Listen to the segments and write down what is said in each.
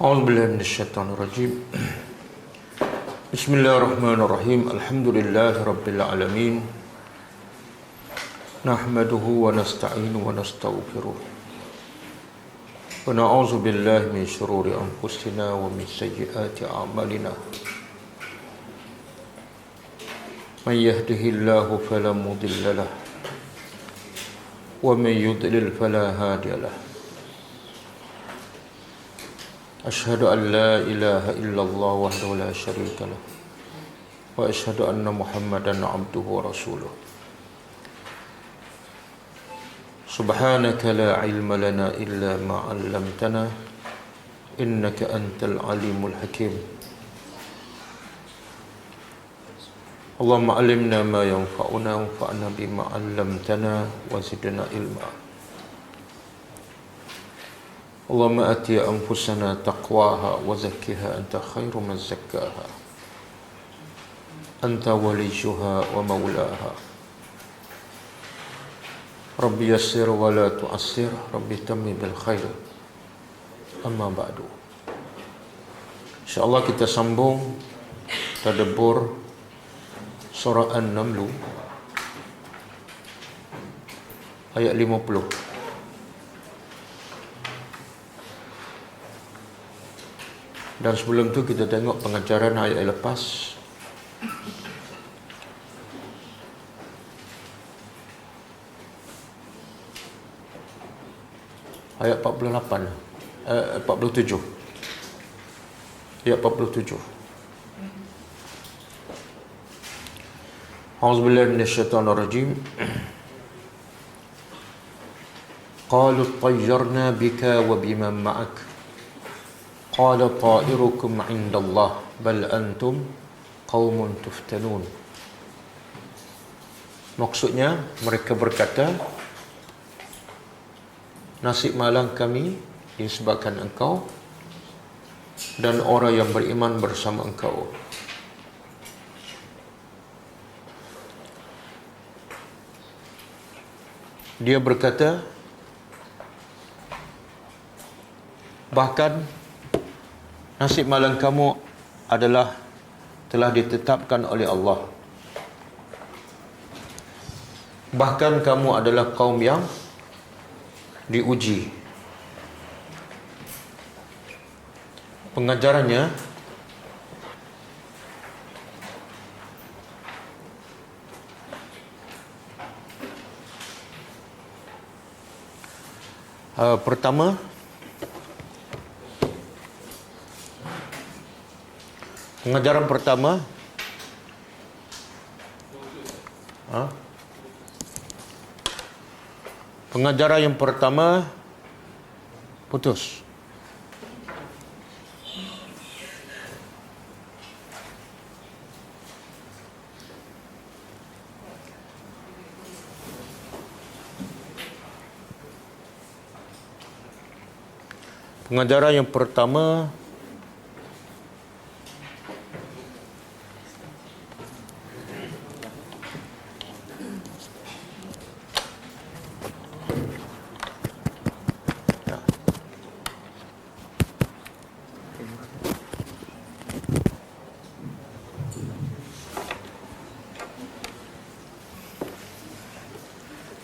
أعوذ بالله من الشيطان الرجيم. بسم الله الرحمن الرحيم. الحمد لله رب العالمين. نحمده ونستعينه ونستغفره ونعوذ بالله من شرور أنفسنا ومن سيئات أعمالنا. من يهده الله فلا مضل له ومن يضلل فلا هادي له. أشهد أن لا إله إلا الله وحده لا شريك له وأشهد أن محمدا عبده ورسوله. سبحانك لا علم لنا إلا ما علمتنا إنك أنت العليم الحكيم. اللهم علمنا ما ينفعنا وانفعنا بما علمتنا وزدنا علما. اللهم آت أنفسنا تقواها وزكها أنت خير من زكاها أنت وليها ومولاها. ربي يسر ولا تعسر ربي تمم بالخير. Amma ba'du. InsyaAllah kita sambung tadabbur surah An-Naml ayat 50. Dan sebelum tu kita tengok pengajaran ayat lepas. Ayat 48, 47. Ayat 47. A'udzubillahi minasyaitonir rajim. Qalu tayyarna bika wa biman ma'ak. Qala ta'irukum 'indallah bal antum qaumun tuftanun. Maksudnya mereka berkata, nasib malang kami disebabkan engkau dan orang yang beriman bersama engkau. Dia berkata, bahkan nasib malang kamu adalah telah ditetapkan oleh Allah. Bahkan kamu adalah kaum yang diuji. Pengajarannya, pertama, pengajaran pertama pengajaran yang pertama putus. Pengajaran yang pertama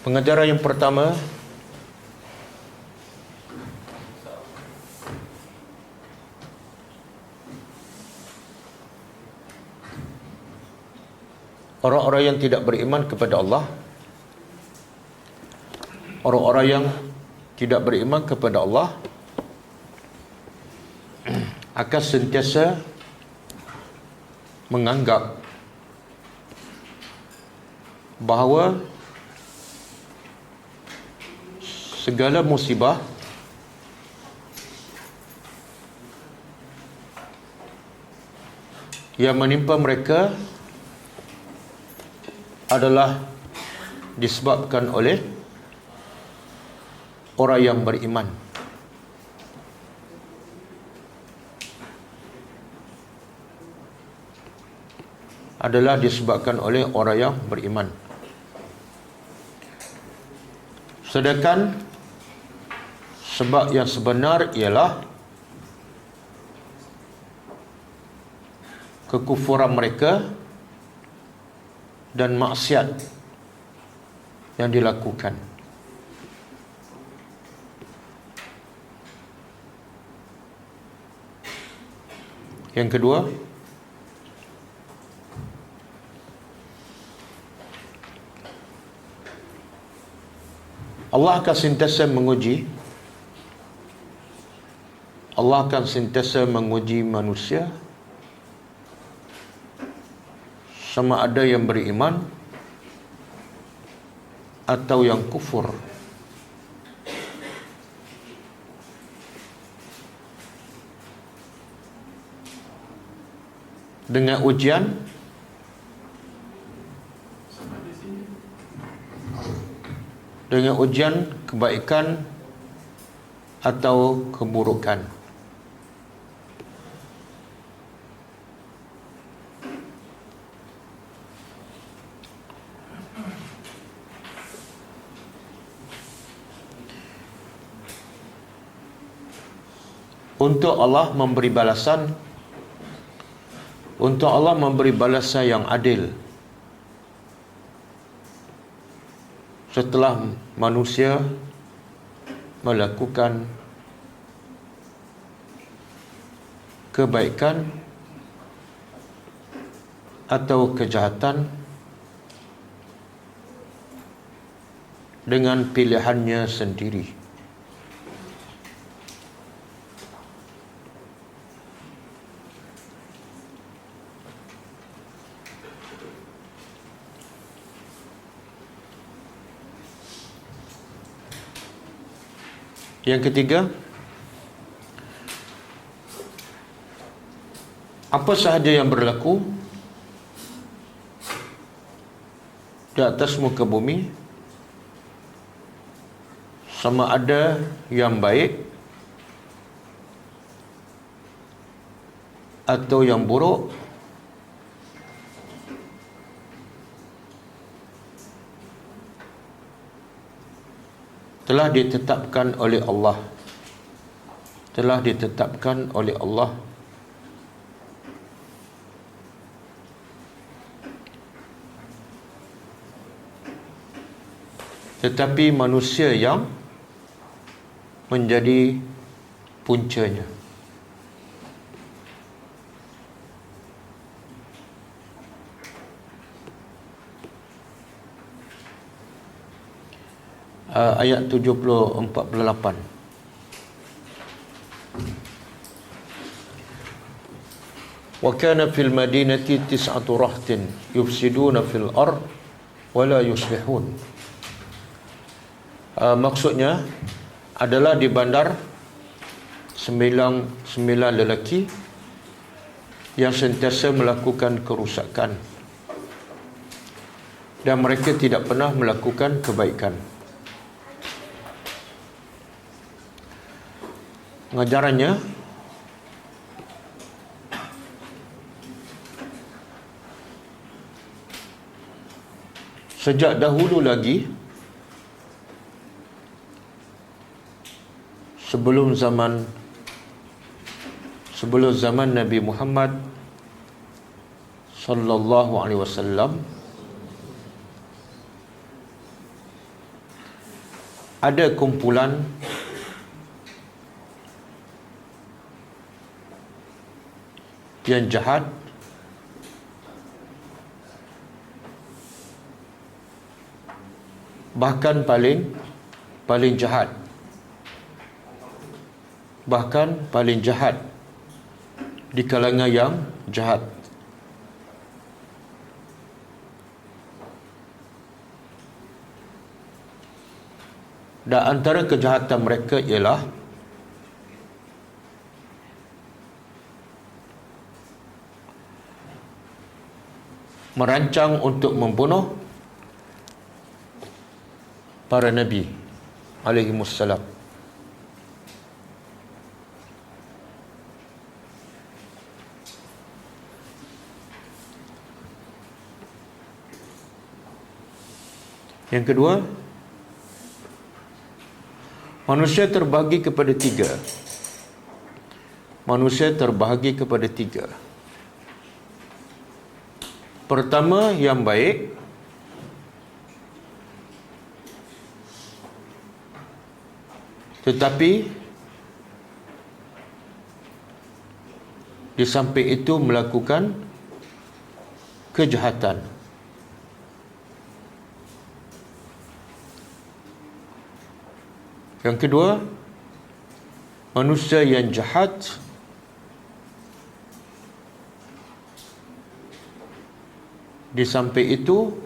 Pengajaran yang pertama, orang-orang yang tidak beriman kepada Allah, orang-orang yang tidak beriman kepada Allah akan sentiasa menganggap bahawa segala musibah yang menimpa mereka adalah disebabkan oleh orang yang beriman. Adalah disebabkan oleh orang yang beriman. Sedangkan sebab yang sebenar ialah kekufuran mereka dan maksiat yang dilakukan. Yang kedua, Allah akan sentiasa menguji manusia sama ada yang beriman atau yang kufur. Dengan ujian kebaikan atau keburukan. Untuk Allah memberi balasan yang adil setelah manusia melakukan kebaikan atau kejahatan dengan pilihannya sendiri. Yang ketiga, apa sahaja yang berlaku di atas muka bumi, sama ada yang baik atau yang buruk, telah ditetapkan oleh Allah. Tetapi manusia yang menjadi puncanya. Ayat 48. Wa kana fil madinati tis'atu rahtin yufsiduna fil ard wa la yuslihun. Maksudnya adalah di bandar sembilan lelaki yang sentiasa melakukan kerusakan dan mereka tidak pernah melakukan kebaikan. Pengajarannya, sejak dahulu lagi, sebelum zaman Nabi Muhammad sallallahu alaihi wasallam, ada kumpulan yang jahat bahkan paling jahat di kalangan yang jahat. Dan antara kejahatan mereka ialah merancang untuk membunuh para nabi alaihimussalam. Yang kedua, manusia terbahagi kepada tiga. Pertama, yang baik. Tetapi di samping itu melakukan kejahatan. Yang kedua, manusia yang jahat di samping itu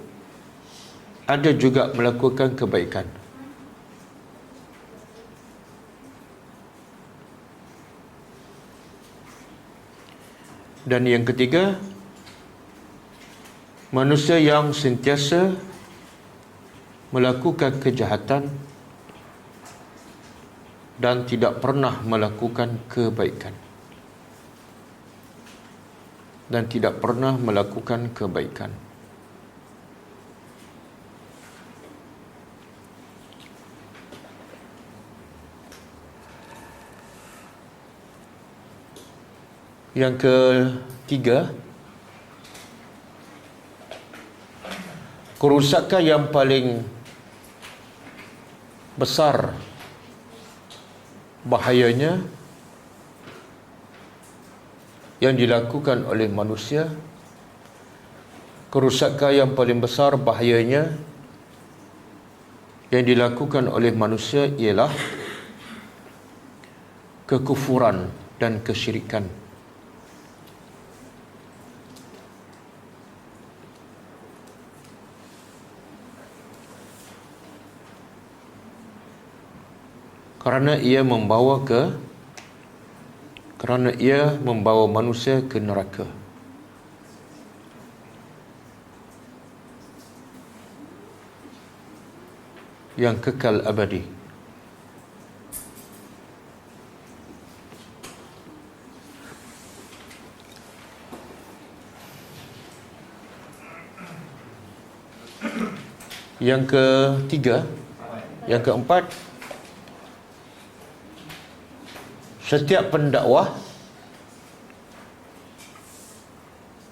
ada juga melakukan kebaikan. Dan yang ketiga, manusia yang sentiasa melakukan kejahatan dan tidak pernah melakukan kebaikan. Dan tidak pernah melakukan kebaikan. Yang ketiga, kerusakan yang paling besar bahayanya yang dilakukan oleh manusia, kerusakan yang paling besar bahayanya yang dilakukan oleh manusia ialah kekufuran dan kesyirikan. Kerana ia membawa manusia ke neraka. Yang kekal abadi. Yang ketiga, yang keempat, setiap pendakwah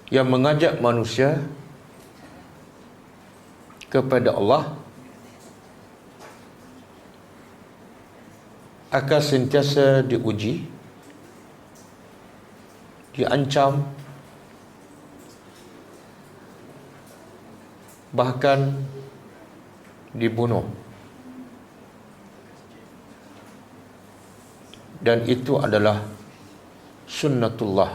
yang mengajak manusia kepada Allah akan sentiasa diuji, diancam, bahkan dibunuh. Dan itu adalah sunnatullah.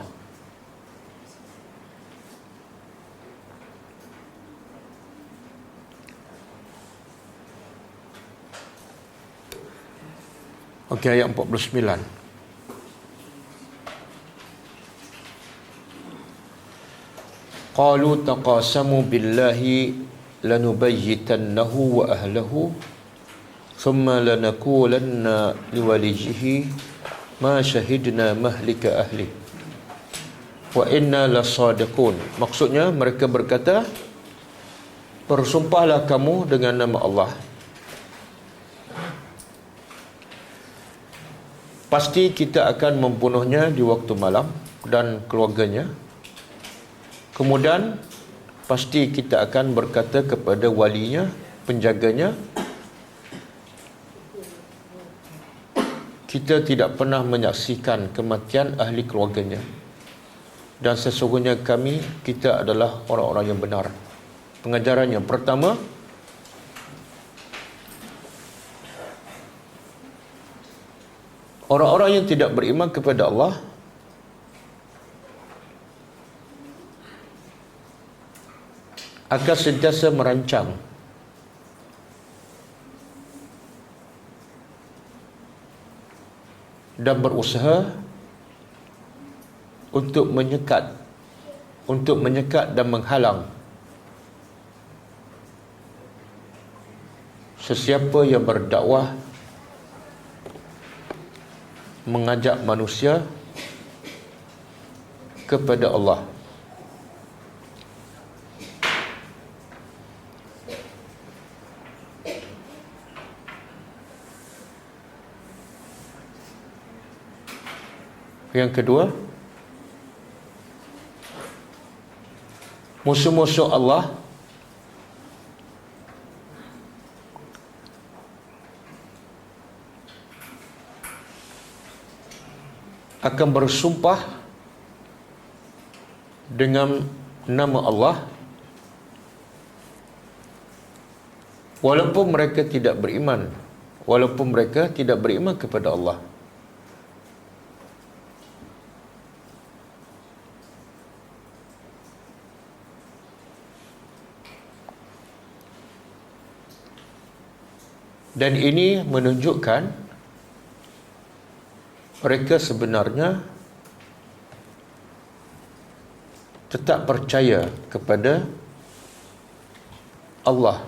Okey, ayat 49. Qalu taqasamu billahi lanubayyitannahu wa ahlahu thumma lanaqulanna liwalijihi ma syahidna mahlika ahli wa inna lasadiqun. Maksudnya mereka berkata, bersumpahlah kamu dengan nama Allah, pasti kita akan membunuhnya di waktu malam dan keluarganya. Kemudian pasti kita akan berkata kepada walinya, penjaganya, kita tidak pernah menyaksikan kematian ahli keluarganya, dan sesungguhnya kita adalah orang-orang yang benar. Pengajarannya pertama, orang-orang yang tidak beriman kepada Allah akan sentiasa merancang dan berusaha untuk menyekat dan menghalang sesiapa yang berdakwah mengajak manusia kepada Allah. Yang kedua, musuh-musuh Allah akan bersumpah dengan nama Allah walaupun mereka tidak beriman, walaupun mereka tidak beriman kepada Allah. Dan ini menunjukkan mereka sebenarnya tetap percaya kepada Allah,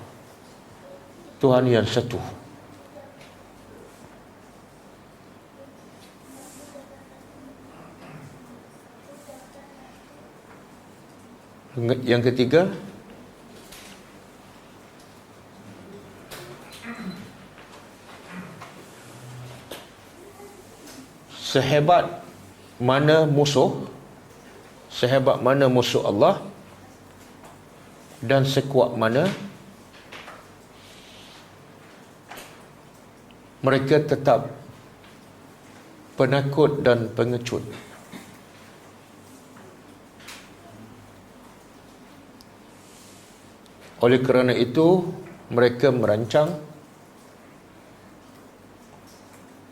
Tuhan yang satu. Yang ketiga, sehebat mana musuh Allah dan sekuat mana mereka tetap penakut dan pengecut. Oleh kerana itu, mereka merancang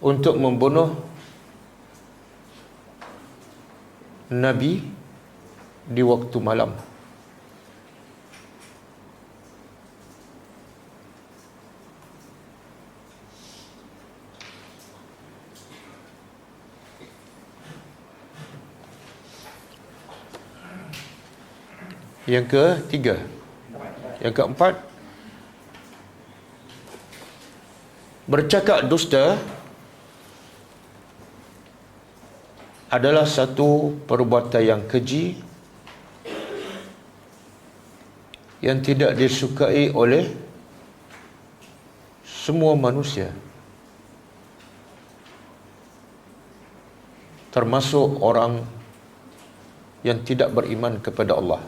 untuk membunuh Nabi di waktu malam. Yang ketiga, yang keempat, bercakap dusta adalah satu perbuatan yang keji yang tidak disukai oleh semua manusia, termasuk orang yang tidak beriman kepada Allah.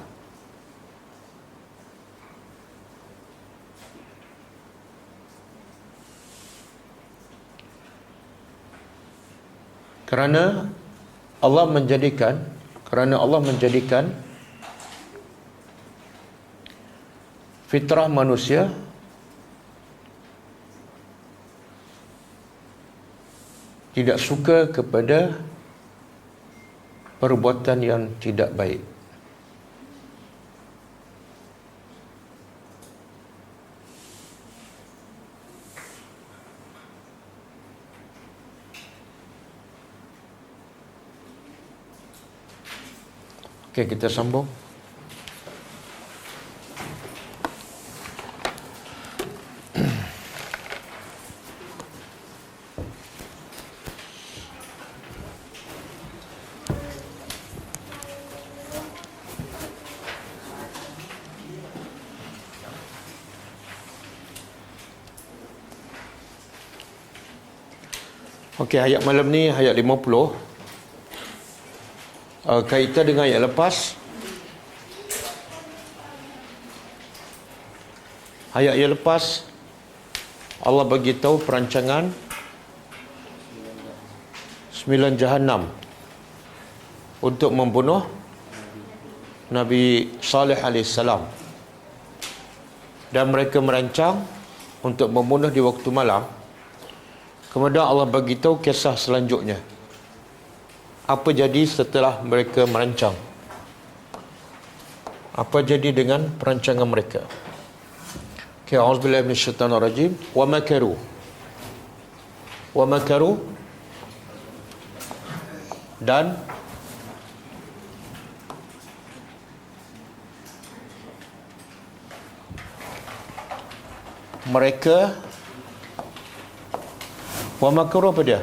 Kerana Allah menjadikan fitrah manusia tidak suka kepada perbuatan yang tidak baik. Okey, kita sambung. Okey, ayat malam ni ayat 50. Kaitan dengan ayat lepas. Ayat yang lepas Allah bagi tahu perancangan 9 Jahannam untuk membunuh Nabi Saleh AS. Dan mereka merancang untuk membunuh di waktu malam. Kemudian Allah bagi tahu kisah selanjutnya. Apa jadi setelah mereka merancang? Apa jadi dengan perancangan mereka? Okay, a'udzubillahi minasyaitanirrajim. Wa makaru dan mereka, wa makaru apa dia?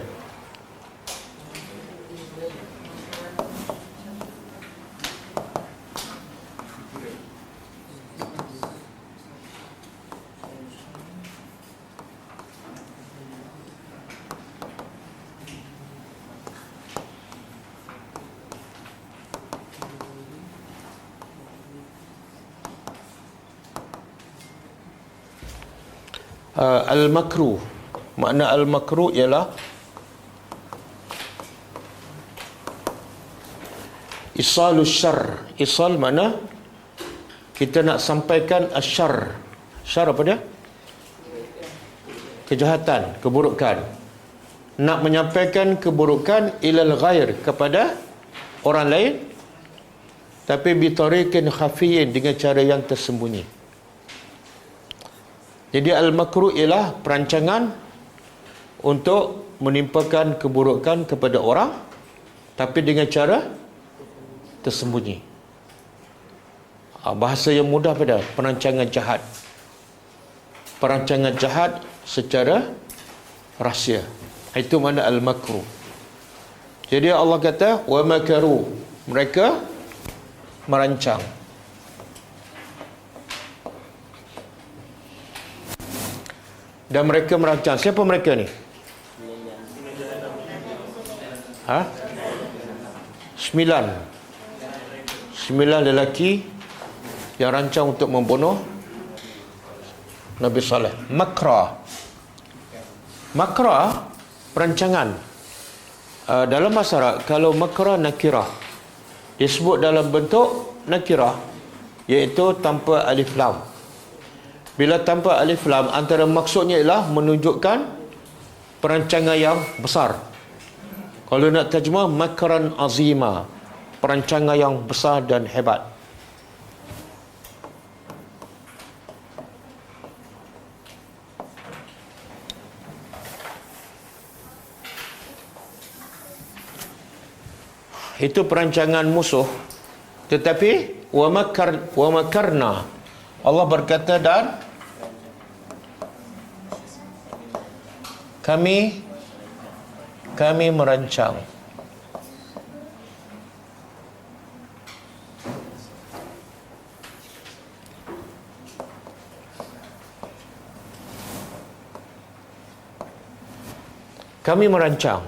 Al-makruh. Makna al-makruh ialah isalus syar. Isal mana kita nak sampaikan asyar. Syar apa dia? Kejahatan, keburukan. Nak menyampaikan keburukan ilal ghair, kepada orang lain, tapi bitariqin khafiyin, dengan cara yang tersembunyi. Jadi al-makruh ialah perancangan untuk menimpakan keburukan kepada orang, tapi dengan cara tersembunyi. Bahasa yang mudah pada perancangan jahat. Perancangan jahat secara rahsia. Itu makna al-makruh. Jadi Allah kata wa makaru, mereka merancang. Dan mereka merancang. Siapa mereka ni? Sembilan lelaki yang rancang untuk membunuh Nabi Saleh. Makra, perancangan. Dalam masyarakat, kalau makra nakirah, disebut dalam bentuk nakirah, iaitu tanpa alif lam. Bila tanpa alif lam, antara maksudnya ialah menunjukkan perancangan yang besar. Kalau nak terjemah, makran azima, perancangan yang besar dan hebat. Itu perancangan musuh. Tetapi wa makarna, Allah berkata, dan kami merancang. Kami merancang.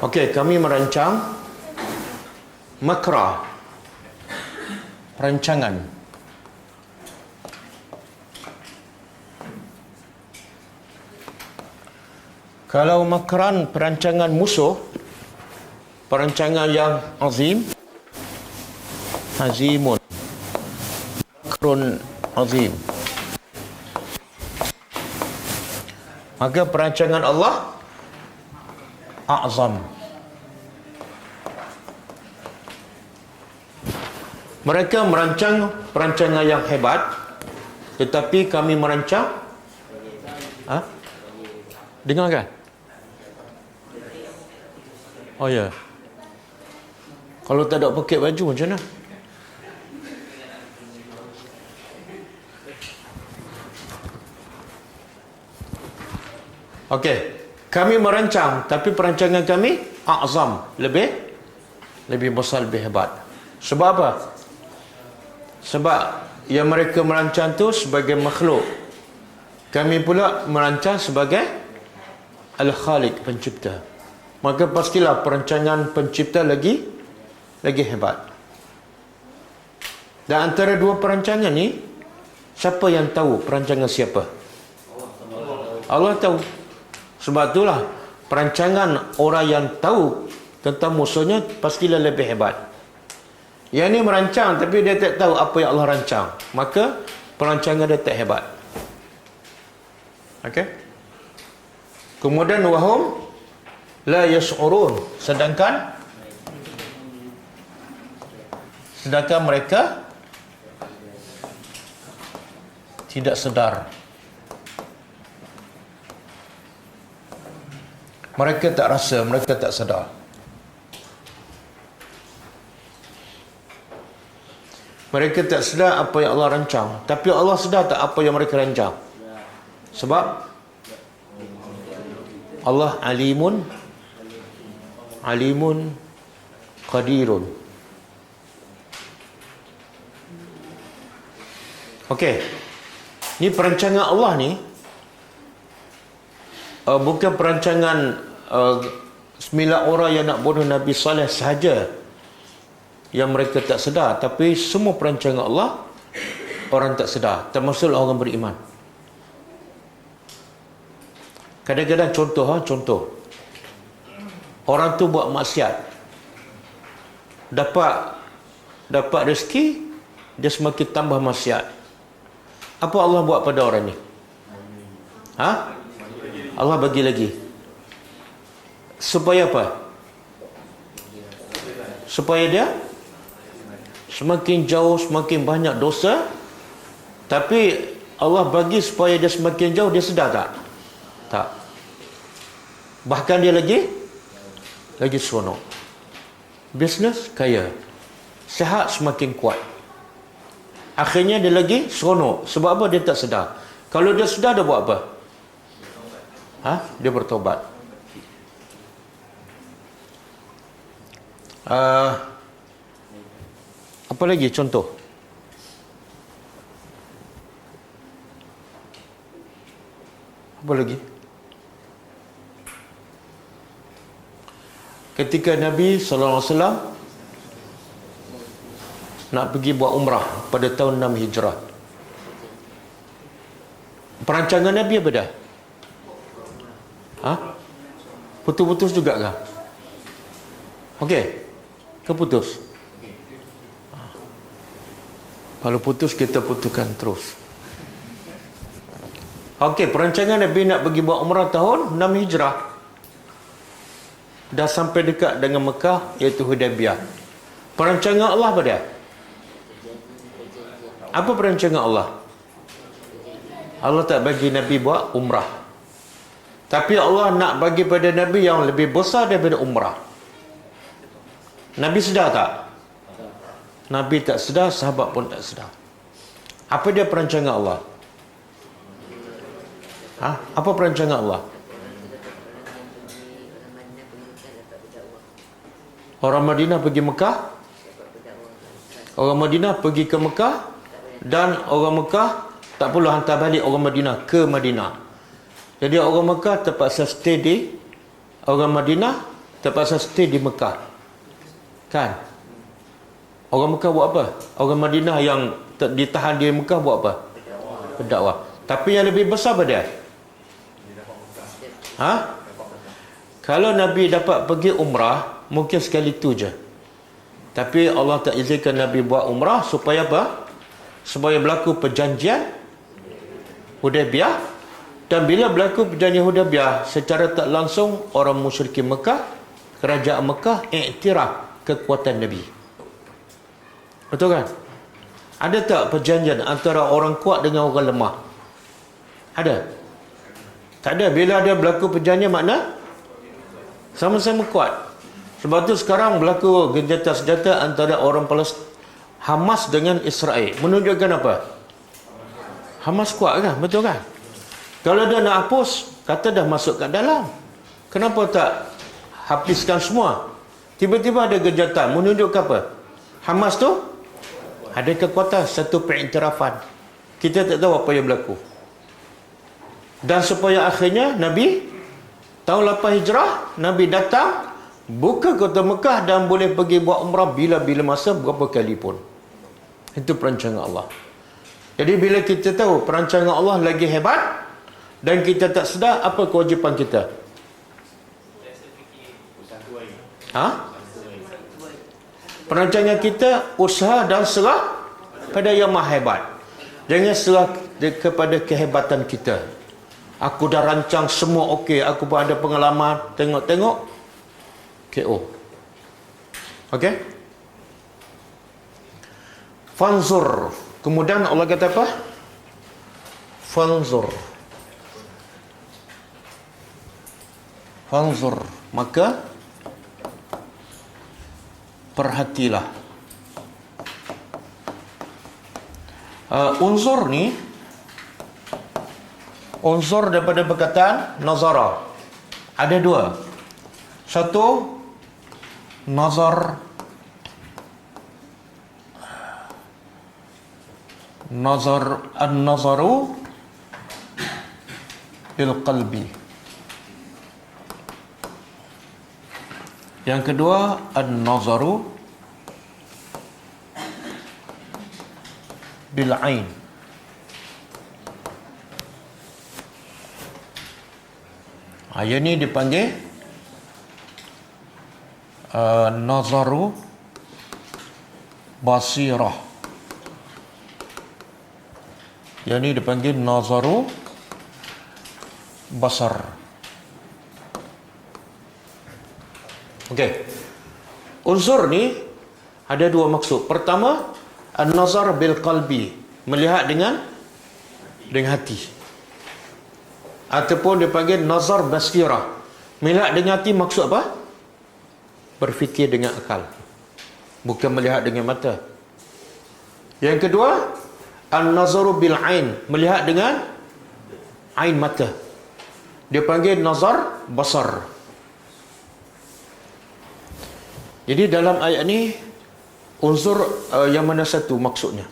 Okey, kami merancang makra, perancangan. Kalau makran, perancangan musuh, perancangan yang azim, azimun, makrun azim. Maka perancangan Allah a'zam. Mereka merancang perancangan yang hebat, tetapi kami merancang dengar kan? Oh ya. Kalau tak ada poket baju macam mana? Okey, kami merancang, tapi perancangan kami a'zam, lebih besar, lebih hebat. Sebab apa? Sebab yang mereka merancang tu sebagai makhluk, kami pula merancang sebagai Al-Khaliq, pencipta. Maka pastilah perancangan pencipta lagi hebat. Dan antara dua perancangan ni, siapa yang tahu perancangan siapa? Allah tahu. Sebab itulah perancangan orang yang tahu tentang musuhnya pastilah lebih hebat. Yang ni merancang tapi dia tak tahu apa yang Allah rancang, maka perancangan dia tak hebat. Okey. Kemudian wahum la yash'urun, sedangkan mereka tidak sedar. Mereka tak rasa, mereka tak sedar. Mereka tak sedar apa yang Allah rancang. Tapi Allah sedar tak apa yang mereka rancang? Sebab Allah alimun qadirun. Okey. Ni perancangan Allah ni bukan perancangan 9 orang yang nak bunuh Nabi Saleh sahaja yang mereka tak sedar, tapi semua perancangan Allah orang tak sedar, termasuk orang beriman. Kadang-kadang contoh orang tu buat maksiat, dapat rezeki, dia semakin tambah maksiat. Apa Allah buat pada orang ni? Allah bagi lagi. Supaya apa? Supaya dia semakin jauh, semakin banyak dosa. Tapi Allah bagi supaya dia semakin jauh. Dia sedar tak? Tak. Bahkan dia lagi seronok. Bisnes kaya, sihat semakin kuat. Akhirnya dia lagi seronok. Sebab apa? Dia tak sedar. Kalau dia sedar, dia buat apa? Dia bertobat. Apa lagi contoh? Apa lagi? Ketika Nabi SAW nak pergi buat umrah pada tahun 6 Hijrah, perancangan Nabi apa dah? Putus-putus juga kah? Okey, keputus. Kalau putus, kita putuskan terus. Okey, perancangan Nabi nak pergi buat umrah tahun 6 Hijrah. Dah sampai dekat dengan Mekah, iaitu Hudaybiyah. Perancangan Allah apa dia? Apa perancangan Allah? Allah tak bagi Nabi buat umrah, tapi Allah nak bagi pada Nabi yang lebih besar daripada umrah. Nabi sedar tak? Nabi tak sedar, sahabat pun tak sedar. Apa dia perancangan Allah? Apa perancangan Allah? Orang Madinah pergi Mekah, orang Madinah pergi ke Mekah, dan orang Mekah tak perlu hantar balik orang Madinah ke Madinah. Jadi orang Mekah terpaksa stay di, orang Madinah terpaksa stay di Mekah. Kan? Orang Mekah buat apa? Orang Madinah yang ditahan di Mekah buat apa? Berdakwah. Tapi yang lebih besar apa dia? Kalau Nabi dapat pergi umrah, mungkin sekali tu je. Tapi Allah tak izinkan Nabi buat umrah supaya apa? Supaya berlaku perjanjian Hudaybiyah. Dan bila berlaku perjanjian Hudaybiyah, secara tak langsung orang musyrikin Mekah, kerajaan Mekah iktiraf kekuatan Nabi. Betul kan? Ada tak perjanjian antara orang kuat dengan orang lemah? Ada? Tak ada. Bila ada berlaku perjanjian, makna sama-sama kuat. Sebab tu sekarang berlaku gencatan senjata antara orang Palestin, Hamas dengan Israel. Menunjukkan apa? Hamas kuat kan? Betul kan? Kalau dia nak hapus, kata dah masuk kat dalam, kenapa tak habiskan semua? Tiba-tiba ada gencatan. Menunjukkan apa? Hamas tu ada kekuatan, satu pengiktirafan. Kita tak tahu apa yang berlaku. Dan supaya akhirnya Nabi tahun 8 Hijrah, Nabi datang buka kota Mekah dan boleh pergi buat umrah bila-bila masa, berapa kali pun. Itu perancangan Allah. Jadi bila kita tahu perancangan Allah lagi hebat dan kita tak sedar, apa kewajipan kita? Perancangan kita usaha dan serah pada yang maha hebat. Jangan serah kepada kehebatan kita. Aku dah rancang semua okey, aku pun ada pengalaman, tengok-tengok KO. Okey? Fanzur. Kemudian Allah kata apa? Fanzur. Fanzur. Maka perhatilah. Unzur ni, unsur daripada perkataan nazara. Ada dua. Satu, nazar An-nazaru bil qalbi. Yang kedua, an-nazaru bil ain. Yang ni dipanggil nazaru basirah. Yang ni dipanggil nazaru basar. Okey. Unsur ni ada dua maksud. Pertama, an-nazar bil qalbi, melihat dengan hati. Ataupun dipanggil nazar basirah, melihat dengan hati. Maksud apa? Berfikir dengan akal, bukan melihat dengan mata. Yang kedua, an-nazaru bil ain, melihat dengan ain mata. Dia panggil nazar basar. Jadi dalam ayat ni unsur yang mana satu maksudnya?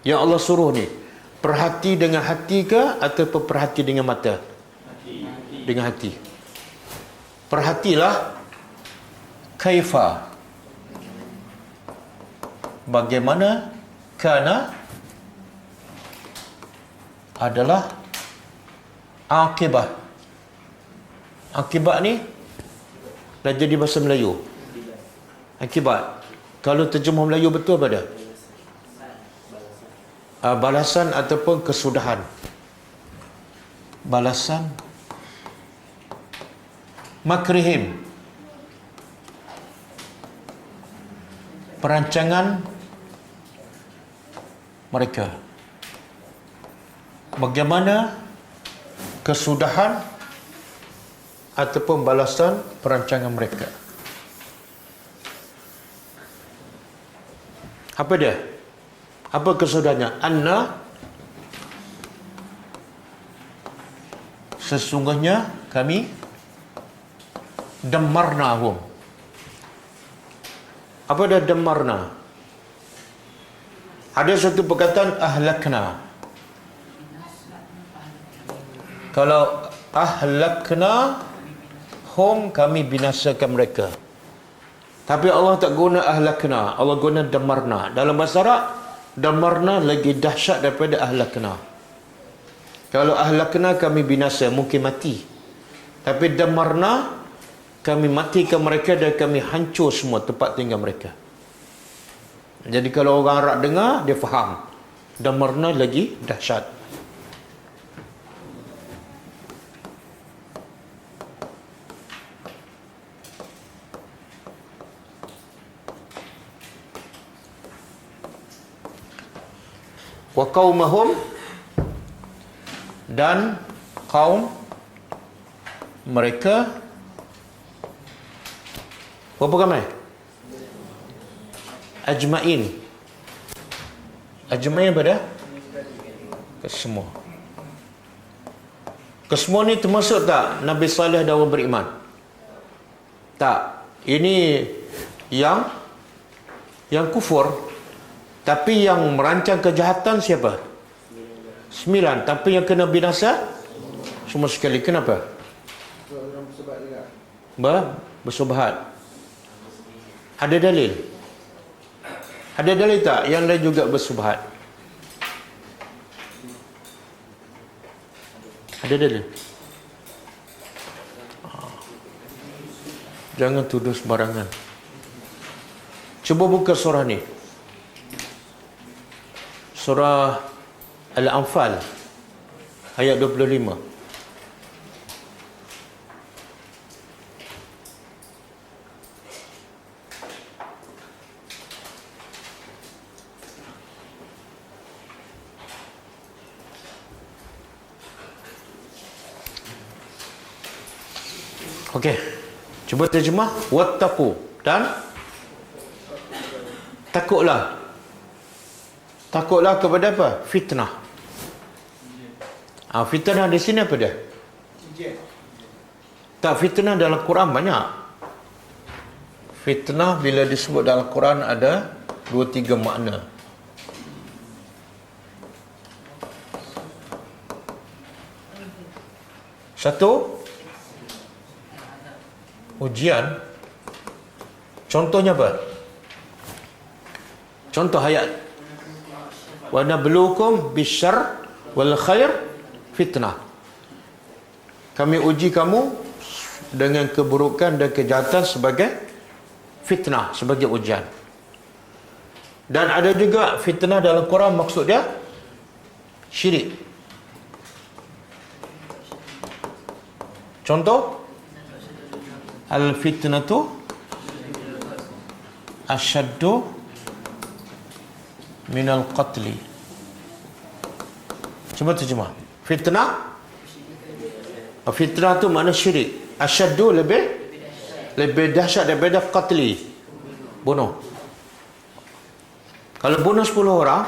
Yang Allah suruh ni, perhati dengan hati ke ataupun perhati dengan mata? Dengan hati. Perhatilah kaifa, bagaimana, kana adalah akibah. Akibat ni dah jadi bahasa Melayu. Akibat, kalau terjemah Melayu betul apa dia? Balasan ataupun kesudahan. Balasan makrihim, perancangan mereka. Bagaimana kesudahan ataupun balasan perancangan mereka. Apa dia? Apa kesudahannya? Anna, sesungguhnya kami dammarnahum. Apa dia dammarna? Ada satu perkataan ahlakna. Kalau ahlakna hum, kami binasakan mereka. Tapi Allah tak guna ahlakna, Allah guna dammarna. Dalam bahasa Arab, dammarna lagi dahsyat daripada ahlakna. Kalau ahlakna kami binasa, mungkin mati. Tapi dammarna, kami matikan mereka dan kami hancur semua tempat tinggal mereka. Jadi kalau orang Arab dengar, dia faham. Dammarna lagi dahsyat. Wa qaumahum, dan kaum mereka. Berapa ramai? Ajma'in. Ajma'in apa dah? Kesemua. Kesemua ni termasuk tak Nabi Saleh dan orang beriman? Tak. Ini yang kufur. Tapi yang merancang kejahatan siapa? 9. Tapi yang kena binasa semua sekali. Kenapa? Bersubahat. Ada dalil? Ada dalil tak? Yang lain juga bersubahat. Ada dalil? Jangan tuduh sembarangan. Cuba buka surah ni. Surah Al-Anfal ayat 25. Okey. Cuba terjemah. Wattaqu, dan takutlah. Takutlah kepada apa? Fitnah. Fitnah di sini apa dia? Tak, fitnah dalam Quran banyak. Fitnah bila disebut dalam Quran ada 2-3 makna. Satu, ujian. Contohnya apa? Contoh ayat. Wa nabluukum bisyarr wal khair fitnah. Kami uji kamu dengan keburukan dan kejahatan sebagai fitnah, sebagai ujian. Dan ada juga fitnah dalam Quran maksud dia syirik. Contoh, al-fitnatu asyaddu minal qatli. Cuba terjemah. Fitnah, fitnah tu makna syirik. Asyaddu lebih dahsyat daripada qatli, bunuh. Kalau bunuh 10 orang,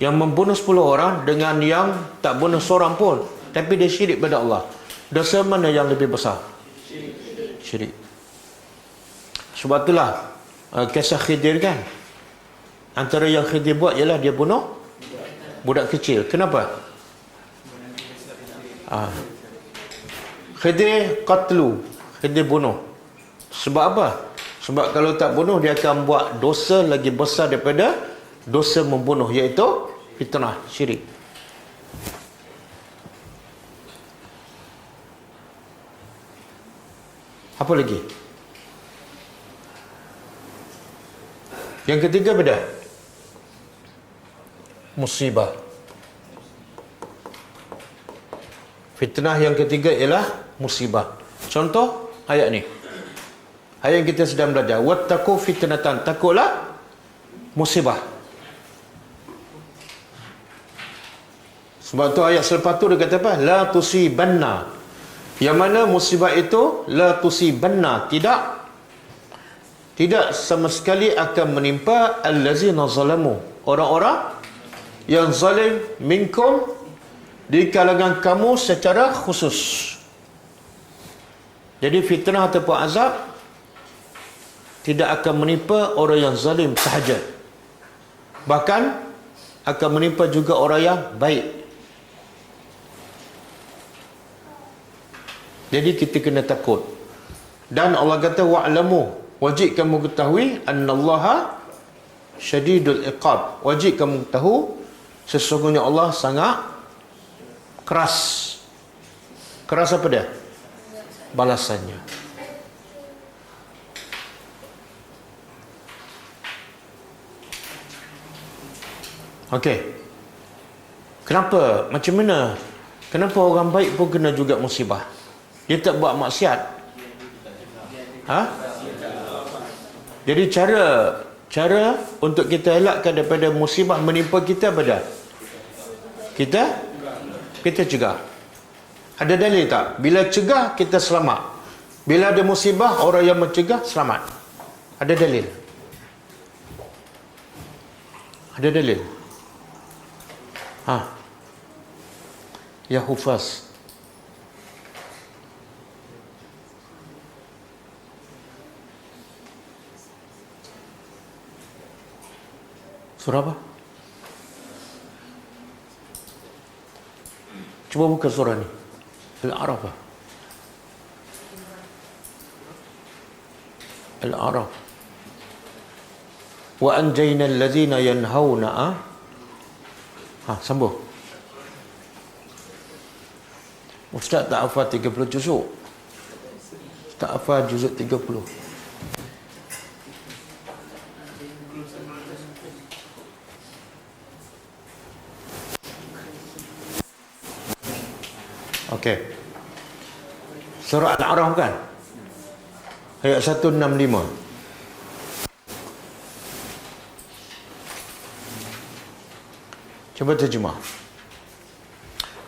yang membunuh 10 orang dengan yang tak bunuh seorang pun, tapi dia syirik pada Allah, dosa mana yang lebih besar? Syirik. Sebab itulah kisah Khidir kan, antara yang Khidir buat ialah dia bunuh budak kecil. Kenapa? Khidir qatlu, Khidir bunuh. Sebab apa? Sebab kalau tak bunuh, dia akan buat dosa lagi besar daripada dosa membunuh, iaitu fitnah, syirik. Apa lagi? Yang ketiga beda. Musibah. Fitnah yang ketiga ialah musibah. Contoh ayat ni. Ayat yang kita sedang belajar. Wattaqu fitnatan. Takutlah musibah. Sebab tu ayat selepas tu dia kata apa? La tusibanna. Yang mana musibah itu la tusibanna, tidak sama sekali akan menimpa allazina zalamu, orang-orang yang zalim, minkum, di kalangan kamu secara khusus. Jadi fitnah ataupun azab tidak akan menimpa orang yang zalim sahaja, bahkan akan menimpa juga orang yang baik. Jadi kita kena takut. Dan Allah kata wa'lamu, wajib kamu ketahui annallaha syadidul iqab. Wajib kamu tahu sesungguhnya Allah sangat keras. Keras apa dia? Balasannya. Okey. Kenapa? Macam mana? Kenapa orang baik pun kena juga musibah? Dia tak buat maksiat. Jadi cara untuk kita elakkan daripada musibah menimpa kita apa dia? Kita cegah. Ada dalil tak? Bila cegah kita selamat. Bila ada musibah orang yang mencegah selamat. Ada dalil? Ada dalil? Ya Hufaz. Surah apa? Cuba buka surah ni. Al-A'raf. Al-A'raf. Wa anjayna allazina yanhauna. Sambung. Ustaz tak hafal 30 juzuk. Tak hafal juzuk 30. Okey. Surah Al-A'raf kan? Ayat 165. Cuba terjemah.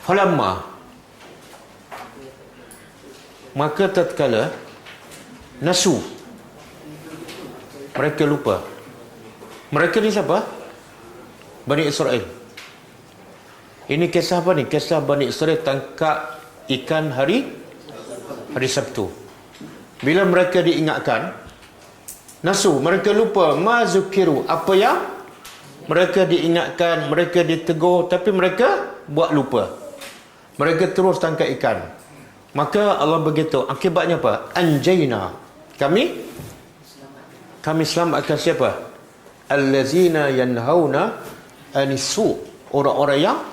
Falamma, maka tatkala nasu, mereka lupa. Mereka ni siapa? Bani Israel. Ini kisah apa ni? Kisah Bani Israel tangkap ikan hari Sabtu. Bila mereka diingatkan, nasu, mereka lupa, mazukiru, apa yang mereka diingatkan, mereka ditegur, tapi mereka buat lupa. Mereka terus tangkap ikan. Maka Allah begitu. Akibatnya apa? Anjayna. Kami selamatkan siapa? Allazina yanhauna anisu. Orang-orang yang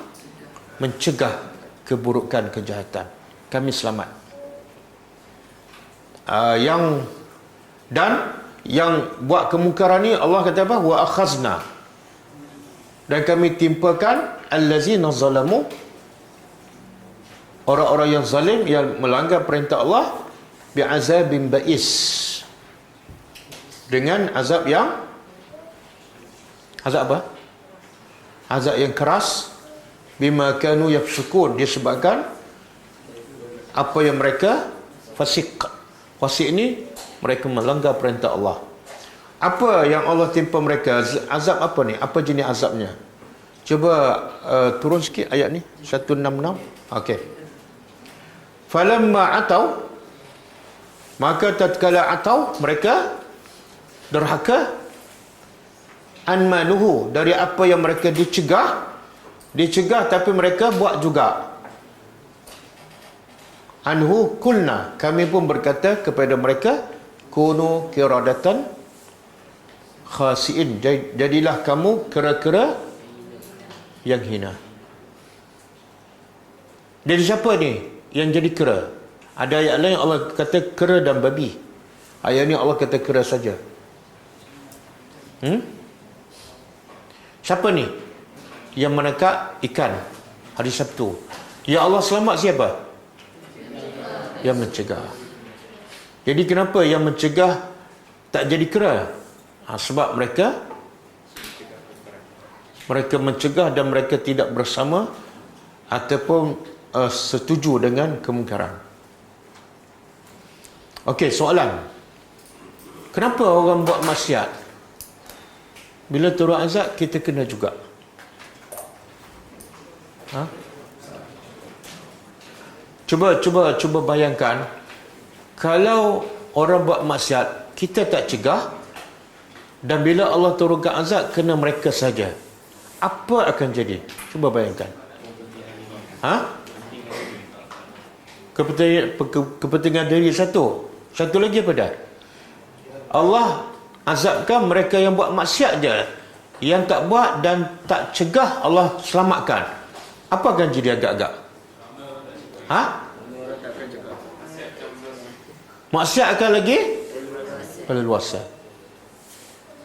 mencegah keburukan, kejahatan. Kami selamat. Yang buat kemungkaran ni Allah kata apa? Wa akhazna. Dan kami timpakan allazina zalamu, orang-orang yang zalim, yang melanggar perintah Allah, bi'azabin ba'is, dengan azab yang apa? Azab yang keras, bima kanu yafsukun, disebabkan apa yang mereka fasik. Fasik ini mereka melanggar perintah Allah. Apa yang Allah timpa mereka? Azab apa ni? Apa jenis azabnya? Cuba turun sikit ayat ni, 166. Okey. Falamma atau, maka tatkala atau, mereka derhaka, anmanuhu, dari apa yang mereka dicegah tapi mereka buat juga. Anhu kulna, kami pun berkata kepada mereka, kunu kiradatan khasiin, jadilah kamu kera-kera yang hina. Jadi siapa ni yang jadi kera? Ada ayat lain Allah kata kera dan babi. Ayat ni Allah kata kera saja. Siapa ni yang menangkap ikan hari Sabtu? Ya Allah selamat siapa? Yang mencegah. Jadi kenapa yang mencegah tak jadi kera? Sebab mereka mencegah dan mereka tidak bersama ataupun setuju dengan kemungkaran. Okey, soalan. Kenapa orang buat maksiat, bila turun azab kita kena juga? Cuba bayangkan, kalau orang buat maksiat kita tak cegah, dan bila Allah turunkan azab kena mereka saja, apa akan jadi? Cuba bayangkan. Kepentingan diri satu lagi apa dah? Allah azabkan mereka yang buat maksiat je, yang tak buat dan tak cegah Allah selamatkan. Apa akan jadi agak-agak? Maksiat akan lagi leluasa.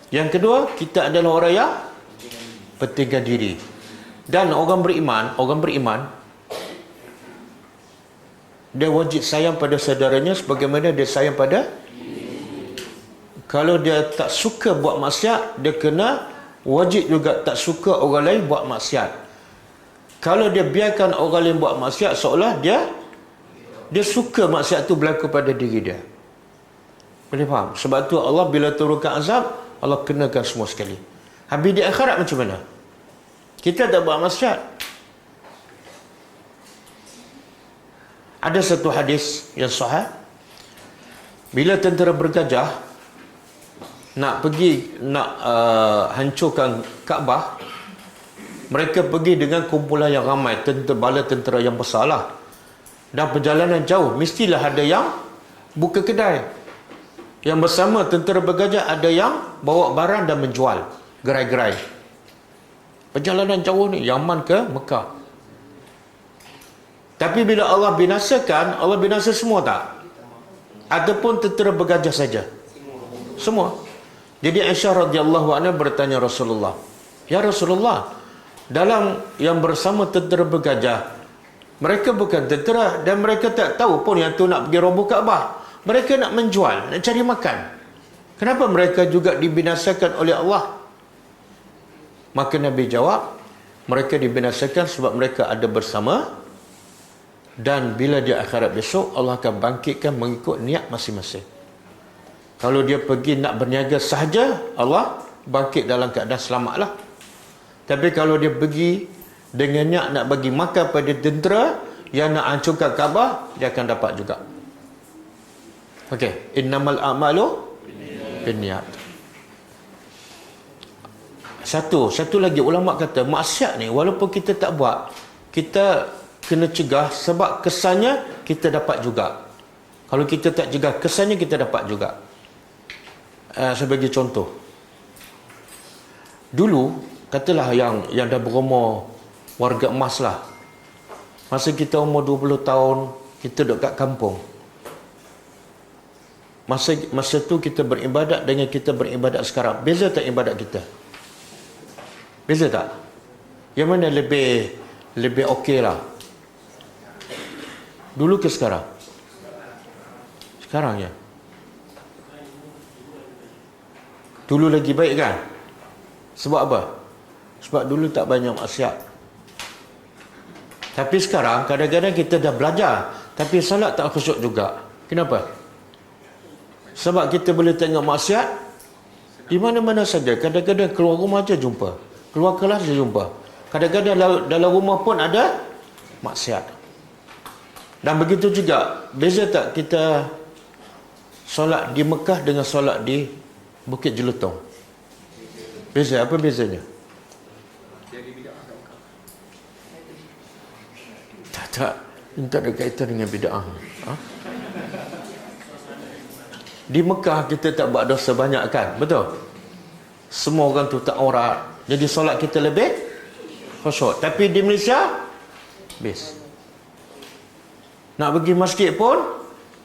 Yang kedua, kita adalah orang yang pentingkan diri. Dan orang beriman dia wajib sayang pada saudaranya sebagaimana dia sayang pada. Kalau dia tak suka buat maksiat, dia kena wajib juga tak suka orang lain buat maksiat. Kalau dia biarkan orang lain buat maksiat, seolah dia suka maksiat tu berlaku pada diri dia. Boleh faham? Sebab tu Allah bila turunkan azab, Allah kenakan semua sekali. Habis di akhirat macam mana? Kita tak buat maksiat. Ada satu hadis yang sahih, bila tentera bergajah nak hancurkan Kaabah, mereka pergi dengan kumpulan yang ramai, bala tentera yang besar lah. Dan perjalanan jauh, mestilah ada yang buka kedai. Yang bersama tentera bergajah ada yang bawa barang dan menjual gerai-gerai. Perjalanan jauh ni, Yaman ke Mekah. Tapi bila Allah binasakan, Allah binasa semua tak? Ataupun tentera bergajah saja? Semua. Jadi Aisyah radhiyallahu anha bertanya Rasulullah, ya Rasulullah, dalam yang bersama tentera bergajah, mereka bukan tentera dan mereka tak tahu pun yang tu nak pergi roboh Kaabah. Mereka nak menjual, nak cari makan. Kenapa mereka juga dibinasakan oleh Allah? Maka Nabi jawab, mereka dibinasakan sebab mereka ada bersama, dan bila di akhirat besok Allah akan bangkitkan mengikut niat masing-masing. Kalau dia pergi nak berniaga sahaja, Allah bangkit dalam keadaan selamatlah. Tapi kalau dia pergi dengan niat nak bagi makan pada tentera yang nak hancurkan Kaabah, dia akan dapat juga. Okey, innamal a'malu binniyat. Satu lagi ulama kata, maksiat ni walaupun kita tak buat, kita kena cegah, sebab kesannya kita dapat juga. Kalau kita tak cegah, kesannya kita dapat juga. Sebagai contoh, dulu katalah yang dah berumur warga emas lah, masa kita umur 20 tahun, kita duduk kat kampung. Masa tu kita beribadat dengan kita beribadat sekarang. Beza tak ibadat kita? Beza tak? Yang mana lebih okey lah? Dulu ke sekarang? Sekarang ya. Dulu lagi baik kan? Sebab apa? Sebab dulu tak banyak maksiat. Tapi sekarang kadang-kadang kita dah belajar, tapi salat tak khusyuk juga. Kenapa? Sebab kita boleh tengok maksiat di mana-mana saja. Kadang-kadang keluar rumah je jumpa, keluar kelas je jumpa. Kadang-kadang dalam rumah pun ada maksiat. Dan begitu juga, beza tak kita solat di Mekah dengan solat di Bukit Jelutong? Beza, apa bezanya? Tak ada kaitan dengan bid'ah. Di Mekah kita tak buat dosa banyak kan? Betul? Semua orang tu tak aurat, jadi solat kita lebih khusyuk. Tapi di Malaysia, best. Nak pergi masjid pun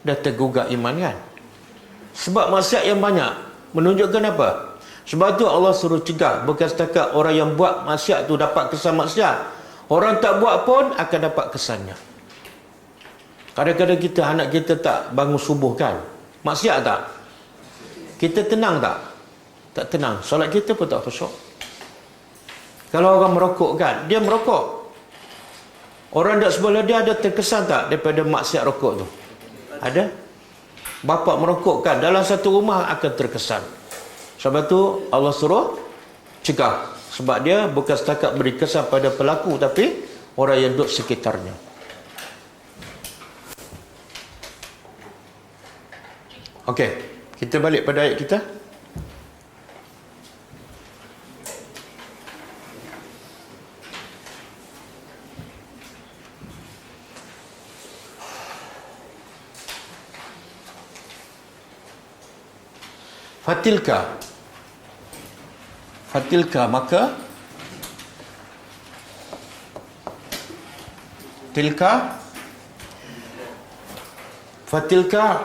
dah tergugah iman kan? Sebab maksiat yang banyak menunjukkan apa? Sebab tu Allah suruh cegah. Bukan setakat orang yang buat maksiat tu dapat kesan maksiat, orang tak buat pun akan dapat kesannya. Kadang-kadang anak kita tak bangun subuh kan? Maksiat tak? Kita tenang tak? Tak tenang. Solat kita pun tak khusyuk. Kalau orang merokok kan, dia merokok, orang dekat sebelah dia ada terkesan tak daripada maksiat rokok tu? Ada? Bapa merokok kan, dalam satu rumah akan terkesan. Sebab tu Allah suruh cegah. Sebab dia bukan setakat beri kesan pada pelaku, tapi orang yang duduk sekitarnya. Okey, kita balik pada ayat kita. Fatilka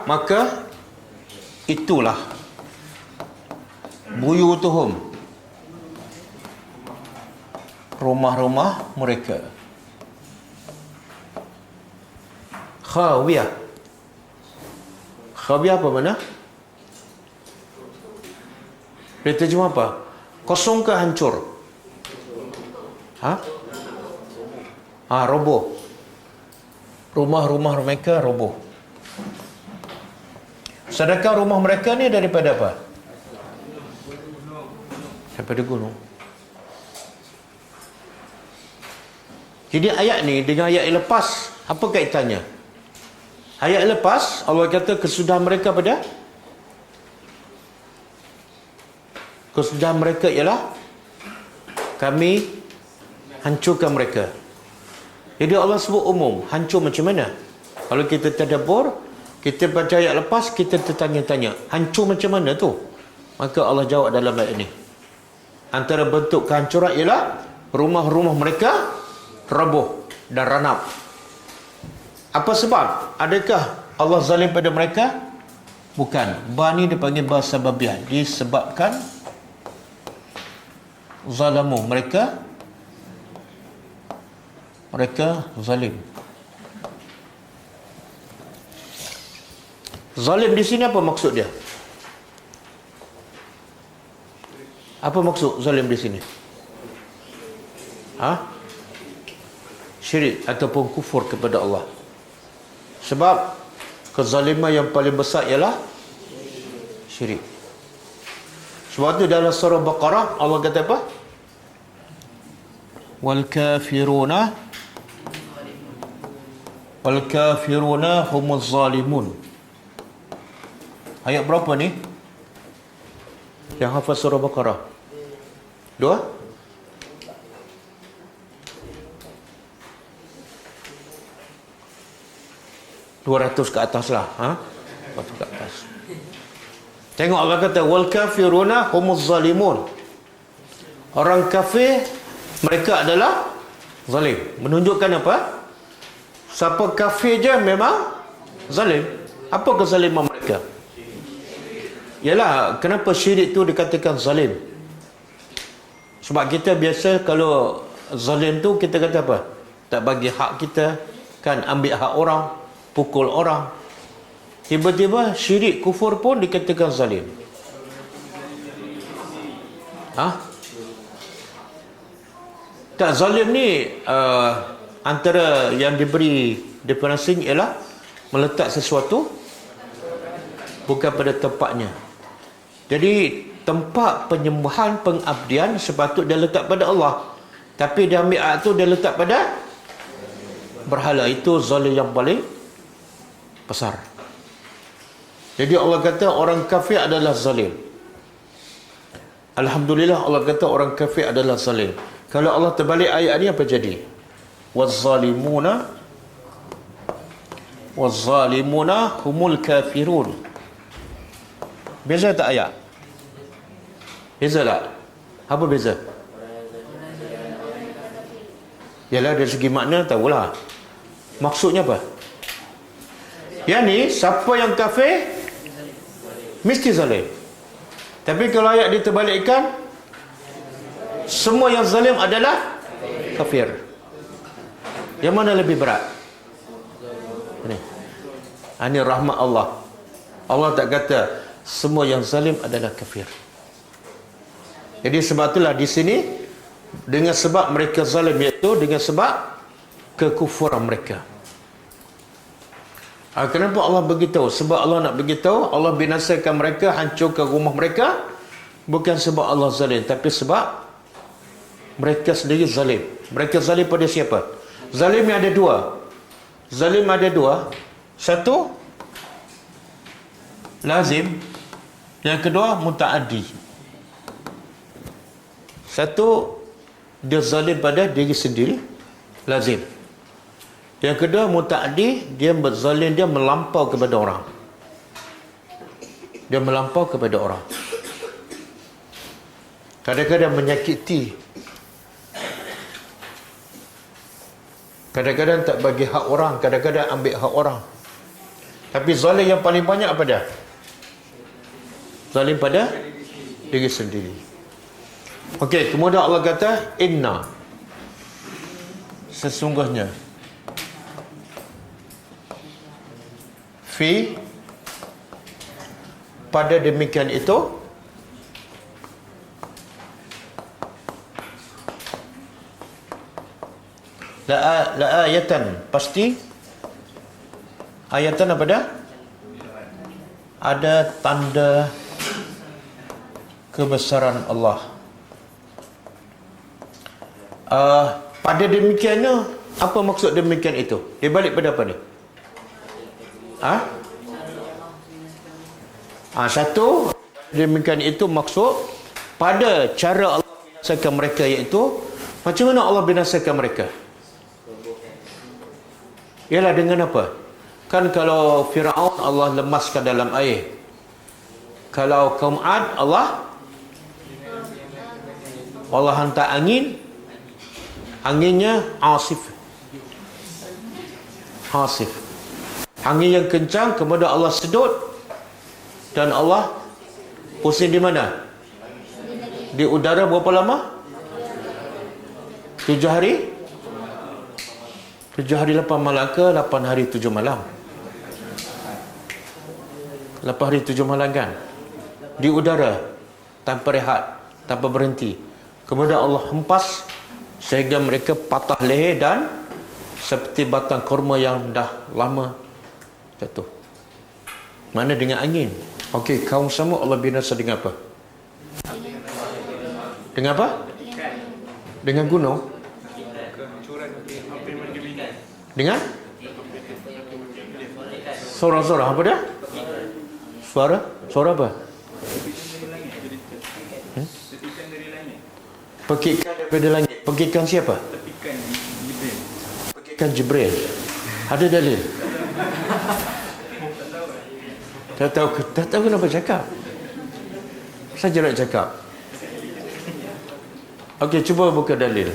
maka itulah buyutuhum, rumah-rumah mereka. Khawiyah apa mana? Dia terjemah apa? Kosong ke hancur? Roboh. Rumah-rumah mereka roboh. Sedangkan rumah mereka ni daripada apa? Daripada gunung. Jadi ayat ni dengan ayat lepas, apa kaitannya? Ayat lepas Allah kata kesudahan mereka pada, kesudahan mereka ialah kami hancurkan mereka. Jadi Allah sebut umum. Hancur macam mana? Kalau kita tadabbur, kita baca ayat lepas, kita tertanya-tanya, hancur macam mana tu? Maka Allah jawab dalam ayat ini, antara bentuk kehancuran ialah rumah-rumah mereka roboh dan ranap. Apa sebab? Adakah Allah zalim pada mereka? Bukan. Ba ni dipanggil ba sababiah, disebabkan zalamu, mereka zalim. Zalim di sini apa maksud dia? Apa maksud zalim di sini? Syirik ataupun kufur kepada Allah. Sebab kezaliman yang paling besar ialah syirik. Sebab tu dalam surah Baqarah Allah kata apa? Wal kafiruna humuz zalimun. Ayat berapa ni? Yang hafal surah Baqarah? 2? 200 ke atas lah. 200 ke atas. Tengok Allah kata wal kafiruna humuz zalimun. Orang kafir mereka adalah zalim. Menunjukkan apa? Siapa kafir je memang zalim. Apa kezaliman mereka? Yalah, kenapa syirik tu dikatakan zalim? Sebab kita biasa kalau zalim tu kita kata apa? Tak bagi hak kita, kan, ambil hak orang, pukul orang. Tiba-tiba syirik kufur pun dikatakan zalim. Tak, zalim ni antara yang diberi definisi ialah meletak sesuatu bukan pada tempatnya. Jadi tempat penyembahan pengabdian sepatut dia letak pada Allah, tapi dia ambil hak tu dia letak pada berhala. Itu zalim yang paling besar. Jadi Allah kata orang kafir adalah zalim. Alhamdulillah Allah kata orang kafir adalah zalim. Kalau Allah terbalik ayat ni apa jadi? Waz-zalimuna humul kafirun. Beza tak ayat? Beza tak? Apa beza? Yalah, dari segi makna tahulah. Maksudnya apa? Yang ni siapa yang kafir mesti zalim. Tapi kalau ayat diterbalikkan, semua yang zalim adalah kafir. Yang mana lebih berat? Ini rahmat Allah. Allah tak kata semua yang zalim adalah kafir. Jadi sebab itulah di sini dengan sebab mereka zalim, iaitu dengan sebab kekufuran mereka. Kenapa Allah beritahu? Sebab Allah nak beritahu, Allah binasakan mereka, hancurkan rumah mereka, bukan sebab Allah zalim, tapi sebab mereka sendiri zalim. Mereka zalim pada siapa? Zalim yang ada dua. Zalim ada dua. Satu lazim, yang kedua mutaaddi. Satu dia zalim pada diri sendiri, lazim. Yang kedua mutaaddi, dia berzalim, dia melampau kepada orang. Dia melampau kepada orang. Kadang-kadang menyakiti, kadang-kadang tak bagi hak orang, kadang-kadang ambil hak orang. Tapi zalim yang paling banyak apa dia? Zalim pada diri sendiri. Okey, kemudian Allah kata inna, sesungguhnya, fi, pada demikian itu, la ayatan, pasti ayatan apa dah? Ada tanda kebesaran Allah. Pada demikiannya, apa maksud demikian itu? Dia balik pada apa ni? Satu, demikian itu maksud pada cara Allah binasakan mereka, iaitu macam mana Allah binasakan mereka? Ialah dengan apa? Kan kalau Fir'aun Allah lemaskan dalam air. Kalau kaum Ad Allah hantar angin. Anginnya asif. Angin yang kencang, kemudian Allah sedut, dan Allah pusing di mana? Di udara berapa lama? 7 hari? 7 hari 8 malam ke 8 hari 7 malam? 8 hari 7 malam kan? Di udara, tanpa rehat, tanpa berhenti. Kemudian Allah hempas sehingga mereka patah leher dan seperti batang kurma yang dah lama jatuh. Mana dengan angin? Okey, kaum Samud Allah binasa dengan apa? Dengan apa? Dengan gunung? Dengan? Suara-suara apa dia? Suara apa? Pekikan daripada langit. Pekikan siapa? Pekikan Jibril. Ada dalil? Tak tahu kenapa cakap. Saja nak cakap. Okey, cuba buka dalil.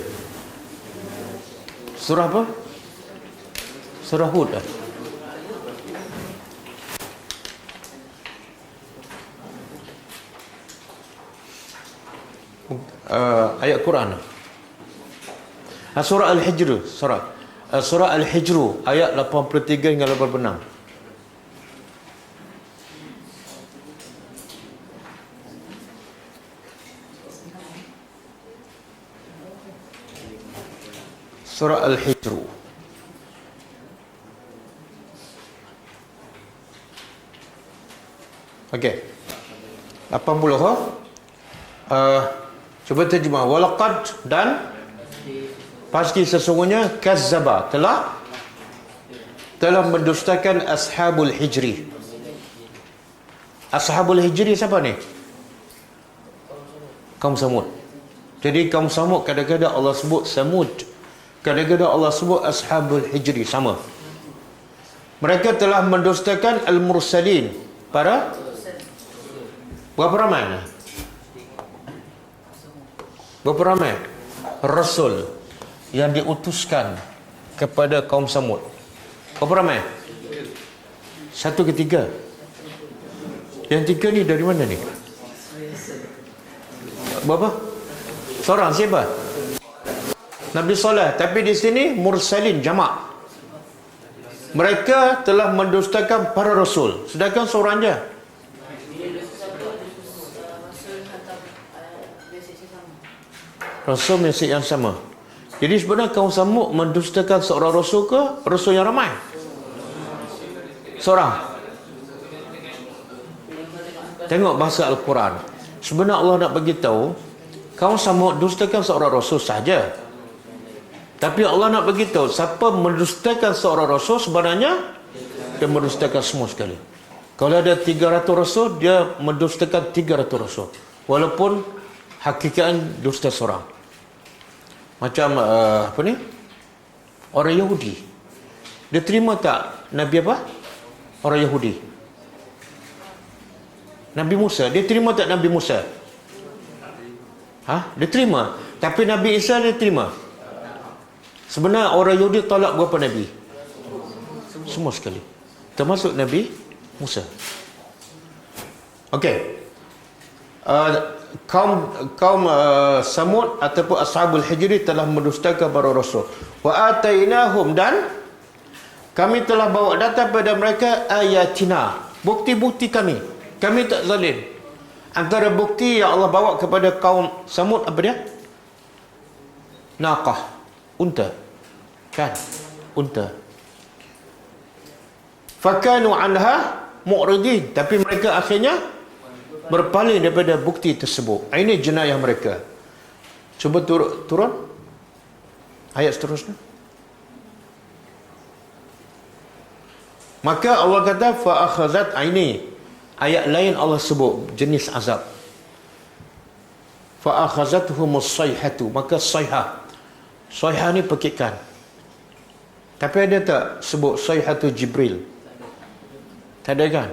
Surah apa? Surah Hud. Ayat Quran. Surah Al-Hijr, Surah Al-Hijr ayat 83 hingga 86. Surah Al-Hijr. Okey. 80. Cuba terjemah. Walaqad, dan pasti sesungguhnya kazzaba, telah mendustakan Ashabul Hijri. Ashabul Hijri siapa ni? Kaum Samud. Jadi kaum Samud kadang-kadang Allah sebut Samud, kadang-kadang Allah sebut Ashabul Hijri, sama. Mereka telah mendustakan Al-Mursalin, para berapa ramai? Berapa ramai Rasul yang diutuskan kepada kaum Samud? Berapa ramai? 1/3. Yang 3 ni dari mana ni? Berapa? Seorang, siapa? Nabi Saleh. Tapi di sini Mursalin, jamak. Mereka telah mendustakan para Rasul, sedangkan seorang je. Rasul mesej yang sama. Jadi sebenarnya kaum Samud mendustakan seorang Rasul ke Rasul yang ramai? Seorang. Tengok bahasa Al-Quran. Sebenarnya Allah nak bagi tahu kaum Samud dustakan seorang Rasul saja. Tapi Allah nak bagi tahu siapa mendustakan seorang Rasul sebenarnya dia mendustakan semua sekali. Kalau ada 300 Rasul, dia mendustakan 300 Rasul. Walaupun hakikatnya dusta seorang. Macam apa ni? Orang Yahudi. Dia terima tak Nabi apa? Orang Yahudi. Nabi Musa. Dia terima tak Nabi Musa? Dia terima. Tapi Nabi Isa dia terima. Sebenarnya orang Yahudi tolak berapa Nabi? Semua sekali. Termasuk Nabi Musa. Okey. Kaum Samud ataupun Ashabul Hijri telah mendustakan para Rasul. Wa atainahum, dan kami telah bawa datang pada mereka ayatina, bukti-bukti kami. Kami tak zalim. Antara bukti yang Allah bawa kepada kaum Samud apa dia? Naqah, unta. Kan? Unta. Fakanu anha mu'ridin, tapi mereka akhirnya berpaling daripada bukti tersebut. Ini jenayah mereka. Cuba turun ayat seterusnya. Maka Allah kata fa akhazat, ini ayat lain Allah sebut jenis azab. Fa akhazathumus sayhatu, maka sayhah. Sayhah ni pekikan. Tapi ada tak sebut sayhatu Jibril? Tak ada kan?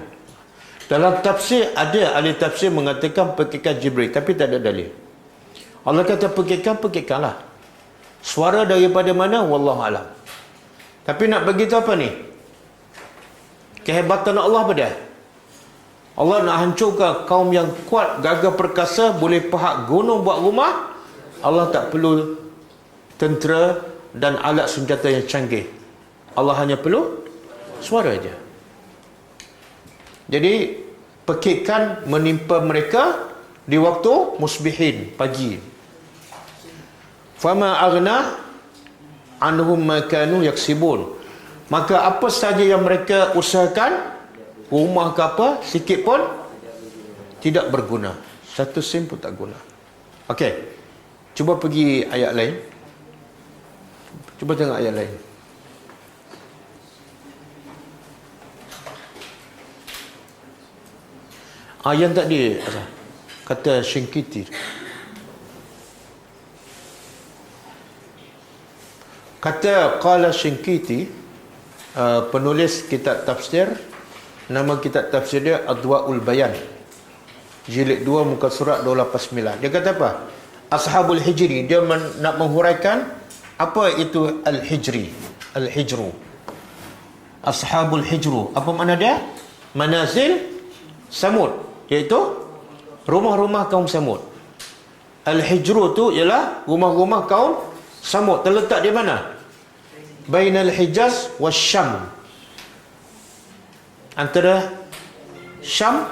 Dalam tafsir ada ahli tafsir mengatakan pekikan Jibril, tapi tak ada dalil. Allah kata pekikanlah. Suara daripada mana? Wallahu alam. Tapi nak bagi tahu apa ni? Kehebatan Allah apa dia? Allah nak hancurkan kaum yang kuat, gagah perkasa, boleh pahak gunung buat rumah. Allah tak perlu tentera dan alat senjata yang canggih. Allah hanya perlu suara aja. Jadi pekikan menimpa mereka di waktu musbihin, pagi. Fama aghna anhum ma kanu yaksibun, maka apa saja yang mereka usahakan, rumah ke apa, sikit pun tidak berguna. Satu sen pun tak guna. Okey. Cuba pergi ayat lain. Cuba tengok ayat lain. Yang tadi kata Shinkiti. Kata qala Shinkiti, penulis kitab tafsir Nama kitab tafsir dia Adwaul Bayan, jilid 2 muka surat 289. Dia kata apa? Ashabul Hijri, dia nak menghuraikan apa itu Al-Hijri, Al-Hijru. Ashabul Hijru, apa makna dia? Manazil Samud, iaitu rumah-rumah kaum Samud. Al-Hijru tu ialah rumah-rumah kaum Samud. Terletak di mana? Bainal Hijaz wa Syam, antara Syam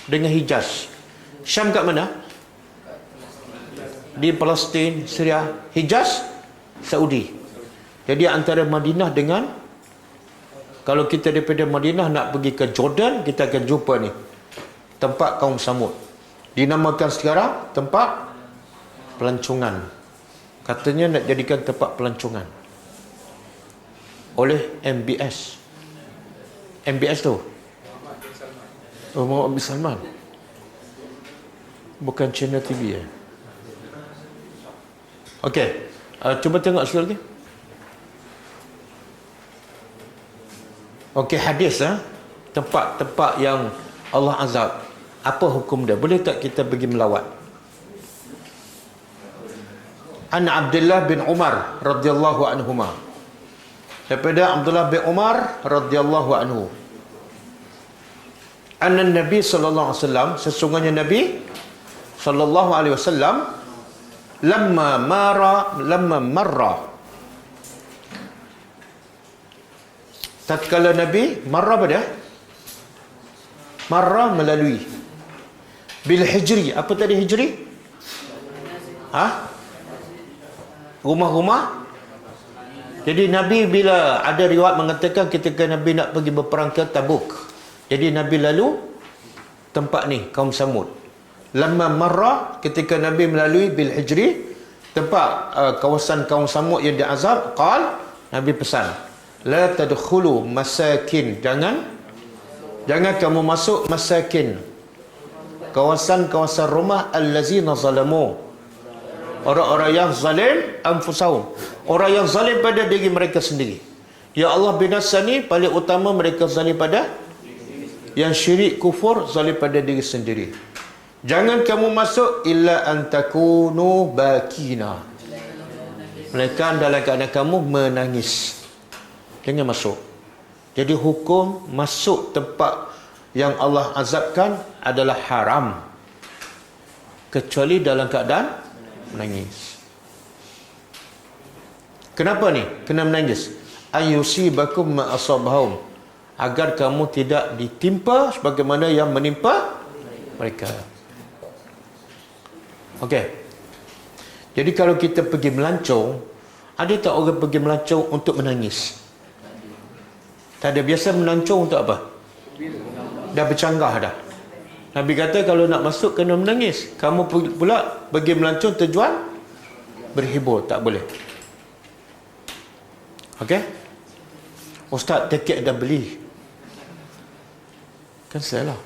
dengan Hijaz. Syam kat mana? Di Palestin, Syria. Hijaz, Saudi. Jadi antara Madinah dengan, kalau kita daripada Madinah nak pergi ke Jordan, kita akan jumpa ni tempat kaum Samud. Dinamakan sekarang tempat pelancongan. Katanya nak jadikan tempat pelancongan oleh MBS. MBS tu Muhammad bin Salman, bukan channel TV ya. Okey, cuba tengok sekali lagi. Okey, hadis tempat-tempat yang Allah azab, apa hukum dia? Boleh tak kita pergi melawat? An Abdullah bin Umar radhiyallahu anhuma, daripada Abdullah bin Umar radhiyallahu anhu, anna Nabi sallallahu alaihi wasallam, sesungguhnya Nabi sallallahu alaihi wasallam, lamma marra, tatkala Nabi marra, pada marra, melalui, bil hijri. Apa tadi hijri? Rumah-rumah. Jadi Nabi, bila ada riwayat mengatakan ketika Nabi nak pergi berperang ke Tabuk, jadi Nabi lalu tempat ni kaum Samud. Lamma marra, ketika Nabi melalui, bil hijri, tempat kawasan kaum Samud yang diazab. Qal, Nabi pesan, la tadkhulu masakin, jangan kamu masuk masakin, kawasan-kawasan rumah allazina zalamu, orang-orang yang zalim anfusahum, orang yang zalim pada diri mereka sendiri. Ya Allah, binasani, paling utama mereka zalim pada, yang syirik kufur, zalim pada diri sendiri. Jangan kamu masuk illa antakunu bakina, melainkan dalam keadaan kamu menangis. Jangan masuk. Jadi hukum masuk tempat yang Allah azabkan adalah haram, kecuali dalam keadaan menangis. Kenapa ni kena menangis? Ayusibakum ma asabahum, agar kamu tidak ditimpa sebagaimana yang menimpa mereka. Okey. Jadi kalau kita pergi melancong, ada tak orang pergi melancong untuk menangis? Tak ada. Biasa melancong untuk apa? Dah bercanggah dah. Nabi kata kalau nak masuk kena menangis. Kamu pula pergi melancong tujuan berhibur, tak boleh. Okey? Ustaz, tiket dah beli, kan salah.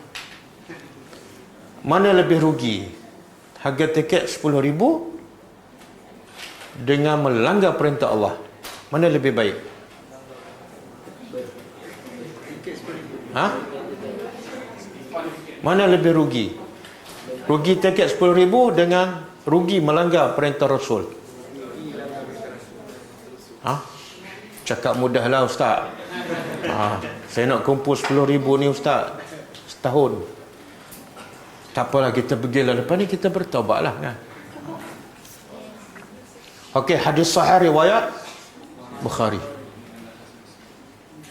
Mana lebih rugi? Harga tiket 10,000 dengan melanggar perintah Allah, mana lebih baik? Mana lebih rugi? Rugi tiket 10,000 dengan rugi melanggar perintah Rasul. Cakap mudahlah Ustaz. Saya nak kumpul 10,000 ni Ustaz setahun. Tak apalah, kita pergilah lepas ni kita bertaubatlah kan. Okey, hadis sahih riwayat Bukhari.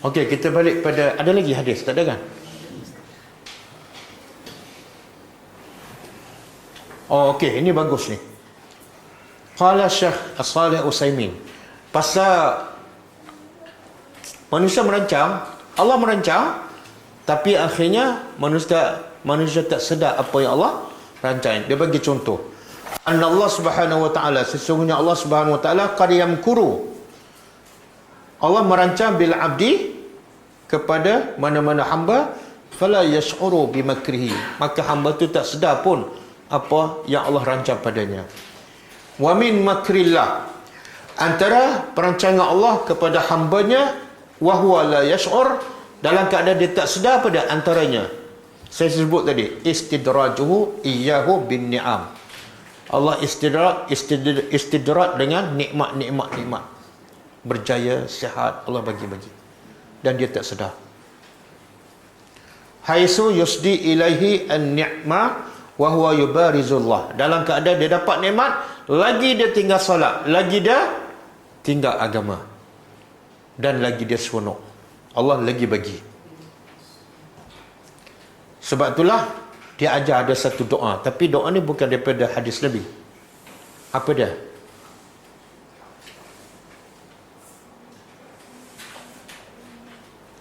Okey, kita balik pada, ada lagi hadis tak ada kan? Oh, okey, ini bagus ni. Qala Syekh As-Salih Utsaimin, pasal manusia merancang, Allah merancang, tapi akhirnya manusia tak sedar apa yang Allah rancang. Dia bagi contoh. Allah Subhanahu wa taala, sesungguhnya Allah Subhanahu wa taala qad yamkuru, Allah merancang bil abdi, kepada mana-mana hamba, fala yash'uru bimakrihi, maka hamba tu tak sedar pun apa yang Allah rancang padanya. Wa min makrillah, antara perancangan Allah kepada hambanya, wa huwa la yash'ur, dalam keadaan dia tak sedar apa dia antaranya. Saya sebut tadi, istidrajuhu iyyahu bin ni'am. Allah istidrak dengan nikmat. Berjaya, sihat, Allah bagi-bagi. Dan dia tak sedar. Haitsu yusdi ilaihi an-ni'ma wa huwa yubarizullah. Dalam keadaan dia dapat nikmat, lagi dia tinggal solat, lagi dia tinggal agama. Dan lagi dia seronok. Allah lagi bagi. Sebab itulah dia ajar ada satu doa, tapi doa ni bukan daripada hadis Nabi. Apa dia?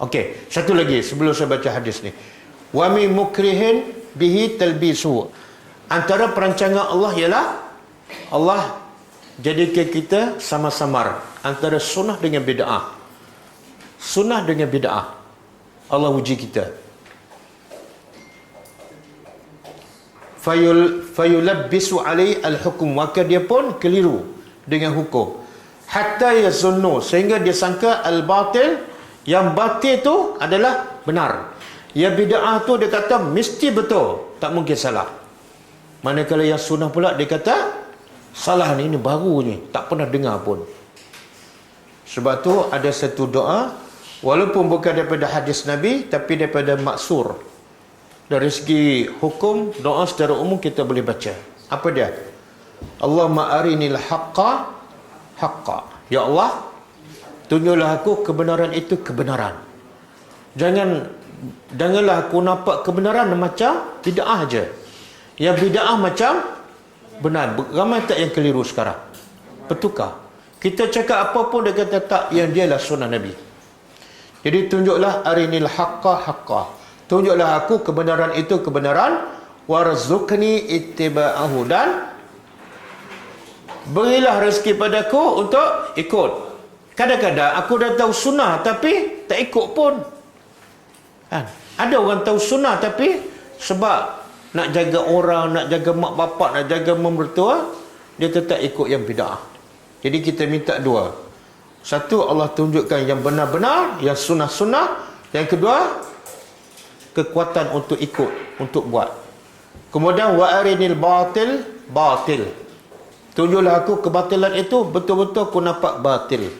Okey, satu lagi sebelum saya baca hadis ni. Wa min mukrihin bihi talbisu. Antara perancangan Allah ialah Allah jadikan kita sama-samar antara sunnah dengan bid'ah. Sunnah dengan bid'ah. Allah uji kita. Fayulabbisu alai al-hukum, maka dia pun keliru dengan hukum. Hatta yazunnu, sehingga dia sangka al-batil, yang batil tu adalah benar. Yang bid'ah tu dia kata mesti betul, tak mungkin salah. Manakala yang sunnah pula dia kata salah ni, ini baru ni, tak pernah dengar pun. Sebab tu ada satu doa, walaupun bukan daripada hadis Nabi, tapi daripada maksur. Dari segi hukum, doa secara umum kita boleh baca. Apa dia? Allahumma arinil haqqa haqqa. Ya Allah, tunjuklah aku kebenaran itu kebenaran. Janganlah aku nampak kebenaran macam bid'ah aja. Yang bid'ah macam benar. Ramai tak yang keliru sekarang? Bertukar. Kita cakap apa pun dia kata tak, yang dialah sunnah Nabi. Jadi tunjuklah arinil haqqa haqqa. Tunjuklah aku kebenaran itu kebenaran, warzuqni ittiba'ahu, dan berilah rezeki padaku untuk ikut. Kadang-kadang aku dah tahu sunnah tapi tak ikut pun. Kan? Ada orang tahu sunnah tapi sebab nak jaga orang, nak jaga mak bapak, nak jaga mertua, dia tetap ikut yang bid'ah. Jadi kita minta dua. Satu, Allah tunjukkan yang benar-benar, yang sunnah-sunnah. Yang kedua, kekuatan untuk ikut, untuk buat. Kemudian wa arinil batil batil. Tunjuklah aku kebatilan itu betul-betul aku nampak batil.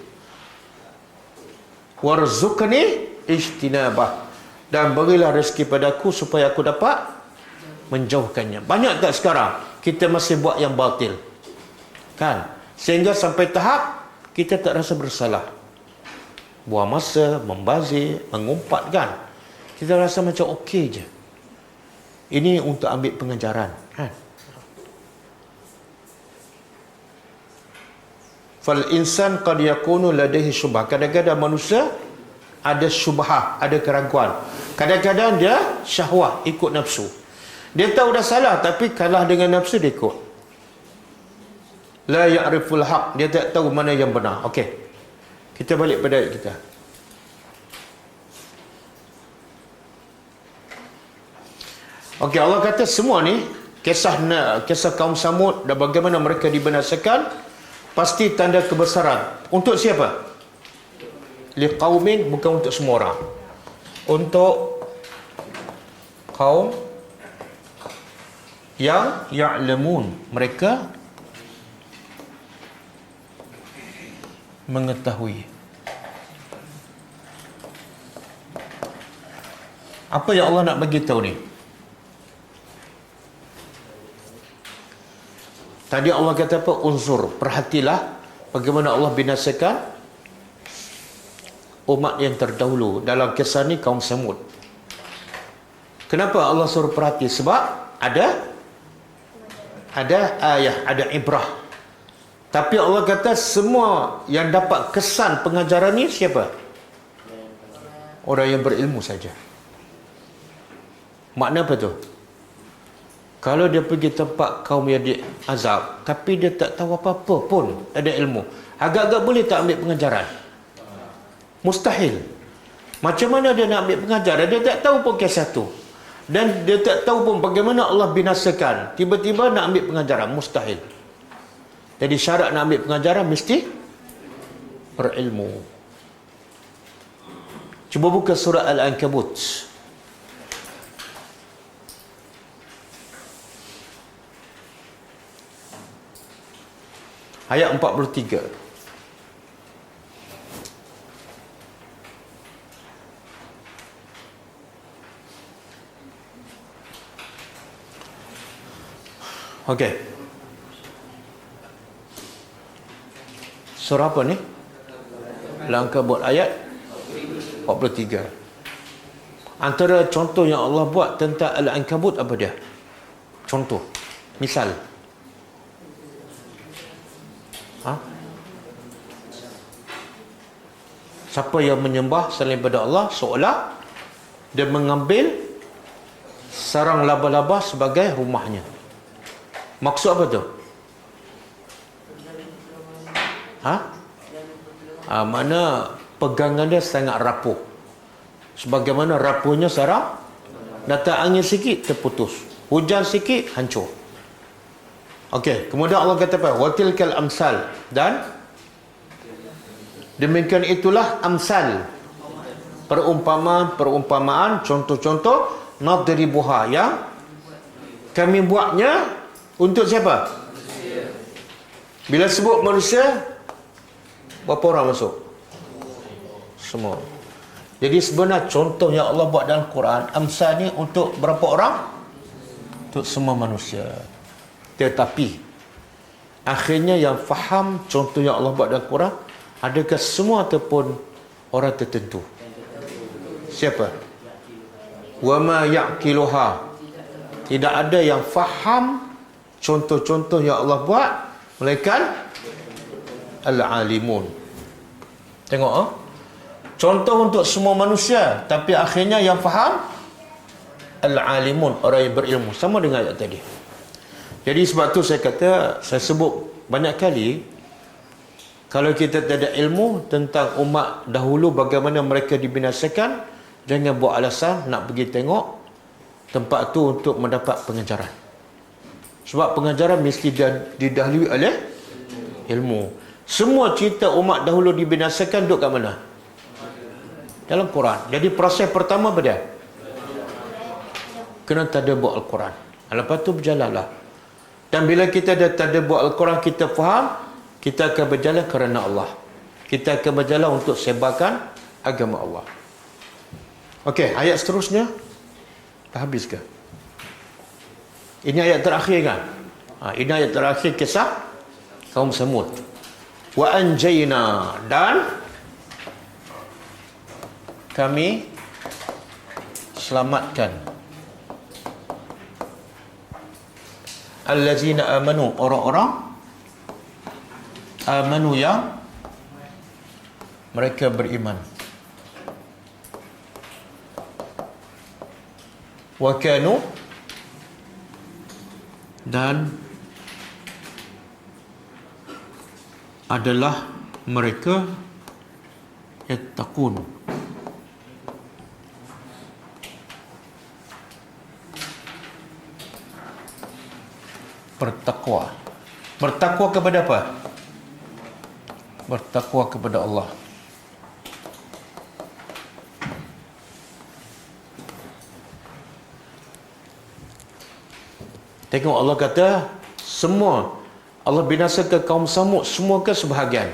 Warzuqni ijtinabah, dan berilah rezeki padaku supaya aku dapat menjauhkannya. Banyak tak sekarang kita masih buat yang batil? Kan? Sehingga sampai tahap kita tak rasa bersalah. Buang masa, membazir, mengumpat, kan? Kita rasa macam okey je. Ini untuk ambil pengajaran. Kan? Fal insan qad yakunu ladaihi syubhah. Kadang-kadang manusia ada syubhah, ada keraguan. Kadang-kadang dia syahwah, ikut nafsu. Dia tahu dah salah tapi kalah dengan nafsu, dia ikut. La ya'riful haq, dia tak tahu mana yang benar. Okey. Kita balik pada ayat kita. Okey, Allah kata semua ni kisah kaum Samud dan bagaimana mereka dibinasakan pasti tanda kebesaran. Untuk siapa? Liqaumin, bukan untuk semua orang. Untuk kaum yang ya'lamun, mereka mengetahui. Apa yang Allah nak bagi tahu ni? Tadi Allah kata apa? Unzur, perhatilah bagaimana Allah binasakan umat yang terdahulu. Dalam kisah ni kaum Samud. Kenapa Allah suruh perhati? Sebab ada ayah, ada ibrah. Tapi Allah kata semua yang dapat kesan pengajaran ni siapa? Orang yang berilmu saja. Makna apa tu? Kalau dia pergi tempat kaum yang diazab, tapi dia tak tahu apa-apa pun, ada ilmu, agak-agak boleh tak ambil pengajaran? Mustahil. Macam mana dia nak ambil pengajaran? Dia tak tahu pun kisah tu. Dan dia tak tahu pun bagaimana Allah binasakan. Tiba-tiba nak ambil pengajaran, mustahil. Jadi syarat nak ambil pengajaran mesti berilmu. Cuba buka surah Al-Ankabut. Ayat 43. Okey. Surah apa ni? Al-Ankabut ayat 43. Antara contoh yang Allah buat tentang Al-Ankabut apa dia? Contoh. Misal. Siapa yang menyembah selain daripada Allah seolah dia mengambil sarang laba-laba sebagai rumahnya. Maksud apa tu? Mana pegangan dia sangat rapuh. Sebagaimana rapuhnya sarang, datang angin sikit terputus, hujan sikit hancur. Okey, kemudian Allah kata apa? Watilkal amsal, dan demikian itulah amsal, perumpamaan, contoh-contoh, nadribuha, yang kami buatnya untuk siapa? Bila sebut manusia, berapa orang masuk? Semua. Jadi sebenarnya contoh yang Allah buat dalam Quran, amsal ni untuk berapa orang? Untuk semua manusia. Tetapi akhirnya yang faham contoh yang Allah buat dalam Quran, adakah semua ataupun orang tertentu? Siapa? Wa ma ya'qiluha. Tidak ada yang faham contoh-contoh yang Allah buat melainkan al-alimun. Tengok contoh untuk semua manusia, tapi akhirnya yang faham al-alimun, orang yang berilmu. Sama dengan ayat tadi. Jadi sebab tu saya kata, saya sebut banyak kali, kalau kita tak ada ilmu tentang umat dahulu bagaimana mereka dibinasakan, jangan buat alasan nak pergi tengok tempat tu untuk mendapat pengajaran. Sebab pengajaran mesti didahului oleh ilmu. Semua cerita umat dahulu dibinasakan duduk kat mana? Dalam Quran. Jadi proses pertama apa dia? Kena tadabbur Al-Quran. Lepas tu berjalanlah. Dan bila kita dah tadabbur Al-Quran, kita faham, kita akan berjalan kerana Allah. Kita akan berjalan untuk sebarkan agama Allah. Okey, ayat seterusnya. Dah habis ke? Ini ayat terakhir kan? Ini ayat terakhir kisah kaum Samud. Wa anjayna, dan kami selamatkan allazina amanu, orang-orang amanu yang mereka beriman, wa kanu, dan adalah mereka yattaqun, bertakwa. Bertakwa kepada apa? Bertakwa kepada Allah. Tengok Allah kata semua, Allah binasakan kaum Samud semua ke sebahagian?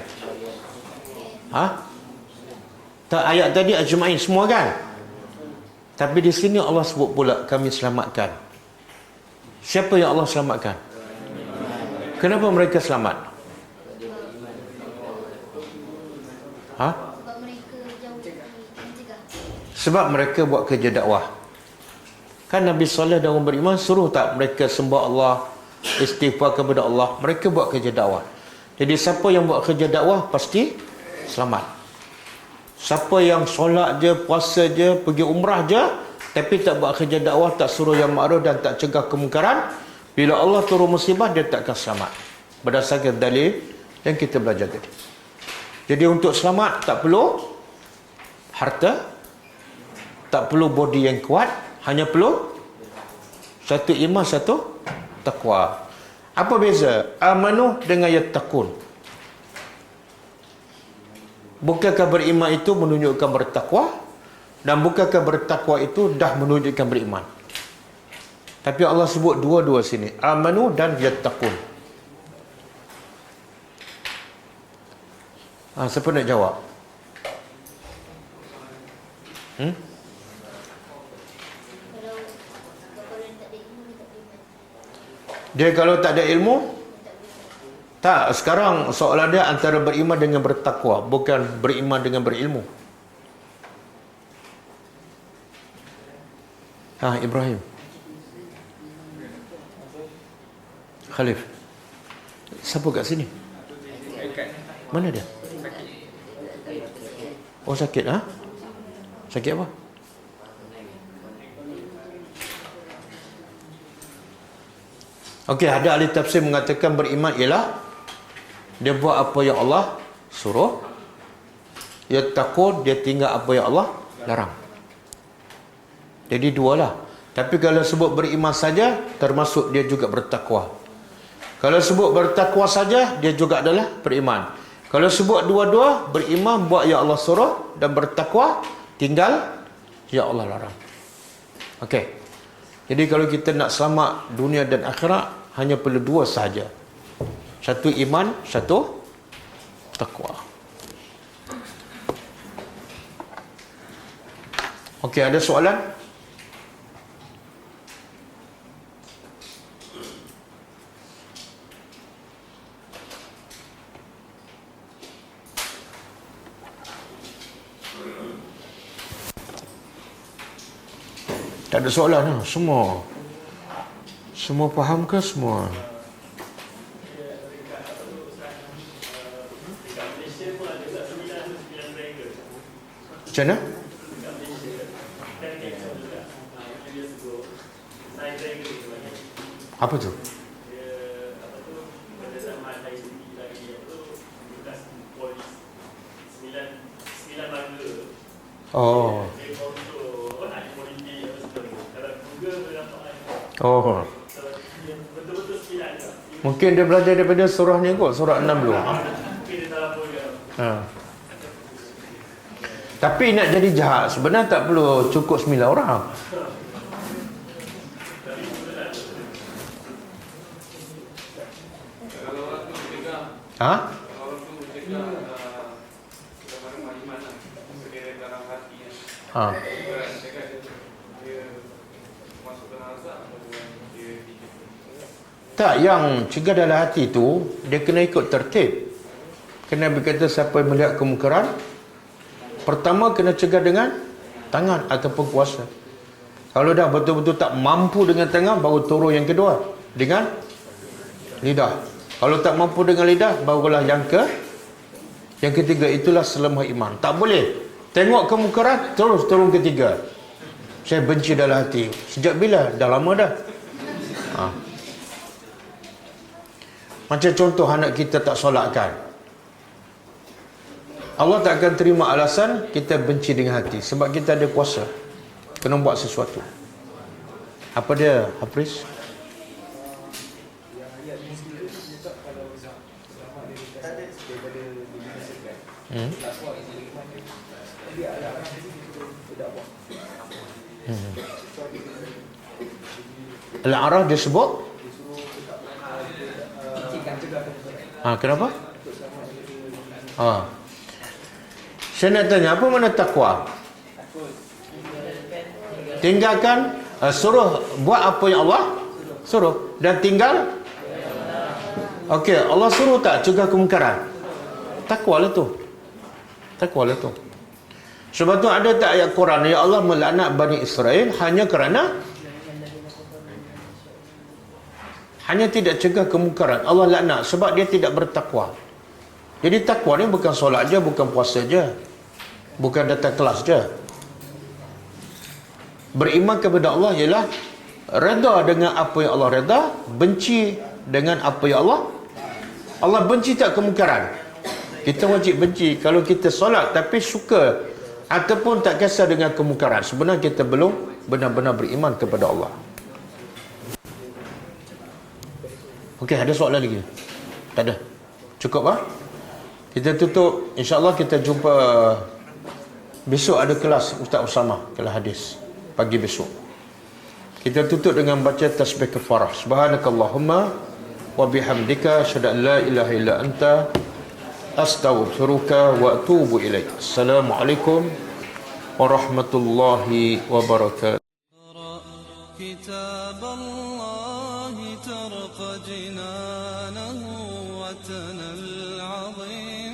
Tak, ayat tadi ajma'in semua kan? Tapi di sini Allah sebut pula kami selamatkan. Siapa yang Allah selamatkan? Kenapa mereka selamat? Sebab mereka buat kerja dakwah. Kan Nabi Saleh dan orang beriman suruh tak mereka sembah Allah, istighfar kepada Allah. Mereka buat kerja dakwah. Jadi siapa yang buat kerja dakwah pasti selamat. Siapa yang solat je, puasa je, pergi umrah je, tapi tak buat kerja dakwah, tak suruh yang ma'ruf dan tak cegah kemungkaran, bila Allah turun musibah dia takkan selamat. Berdasarkan dalil yang kita belajar tadi. Jadi untuk selamat tak perlu harta, tak perlu body yang kuat, hanya perlu satu iman, satu takwa. Apa beza amanu dengan yattaqun? Bukankah beriman itu menunjukkan bertakwa? Dan bukankah bertakwa itu dah menunjukkan beriman? Tapi Allah sebut dua-dua sini, amanu dan yattaqun. Siapa nak jawab? Dia kalau tak ada ilmu, tak, sekarang soalan dia antara beriman dengan bertakwa, bukan beriman dengan berilmu. Ibrahim Khalif, siapa kat sini? Mana dia? Oh, sakit. Sakit apa? Okey, ada ahli tafsir mengatakan beriman ialah dia buat apa yang Allah suruh, dia takut, dia tinggal apa yang Allah larang. Jadi dualah. Tapi kalau sebut beriman saja, termasuk dia juga bertakwa. Kalau sebut bertakwa saja, dia juga adalah beriman. Kalau sebut dua-dua, beriman buat yang Allah suruh dan bertakwa tinggal yang Allah larang. Okey. Jadi kalau kita nak selamat dunia dan akhirat, hanya perlu dua sahaja. Satu iman, satu takwa. Okey, ada soalan? Tak ada soalan lah. Semua faham ke semua? Macam mana? Apa tu? Oh. Oh. Mungkin dia belajar daripada surah ni kot, surah 6 dulu. Tapi nak jadi jahat sebenarnya tak perlu cukup 9 orang. Tak, yang cegah dalam hati tu dia kena ikut tertib. Kena berkata siapa yang melihat kemungkaran, pertama kena cegah dengan tangan ataupun kuasa. Kalau dah betul-betul tak mampu dengan tangan, baru turun yang kedua dengan lidah. Kalau tak mampu dengan lidah, barulah yang ketiga. Itulah selemah iman. Tak boleh tengok kemungkaran terus turun ketiga, saya benci dalam hati. Sejak bila? Dah lama dah. Macam contoh anak kita tak solatkan, Allah tak akan terima alasan kita benci dengan hati, sebab kita ada kuasa kena buat sesuatu. Apa dia, Hafiz? Al-A'raf dia sebut kenapa? Saya nak tanya, apa makna takwa? Tinggalkan, suruh buat apa yang Allah suruh dan tinggal. Okey, Allah suruh tak cegah kemungkaran? Takwa lah tu. Sebab tu ada tak ayat Quran, ya Allah melaknat Bani Israel hanya kerana tidak cegah kemungkaran. Allah laknat sebab dia tidak bertakwa. Jadi takwa ni bukan solat je, bukan puasa je, bukan datang kelas je. Beriman kepada Allah ialah redha dengan apa yang Allah redha, benci dengan apa yang Allah benci. Tak kemungkaran, kita wajib benci. Kalau kita solat tapi suka ataupun tak kisah dengan kemungkaran, sebenarnya kita belum benar-benar beriman kepada Allah. Okey, ada soalan lagi? Tak ada? Cukup Kita tutup. InsyaAllah kita jumpa Besok ada kelas Ustaz Usama, kelas hadis pagi besok. Kita tutup dengan baca tasbih kafarah. Subhanakallahumma wa bihamdika asyhadu an la ilaha illa anta astaghfiruka wa atubu ilaik. Assalamualaikum warahmatullahi wabarakatuh. كتاب الله ترق جنانه وتنى العظيم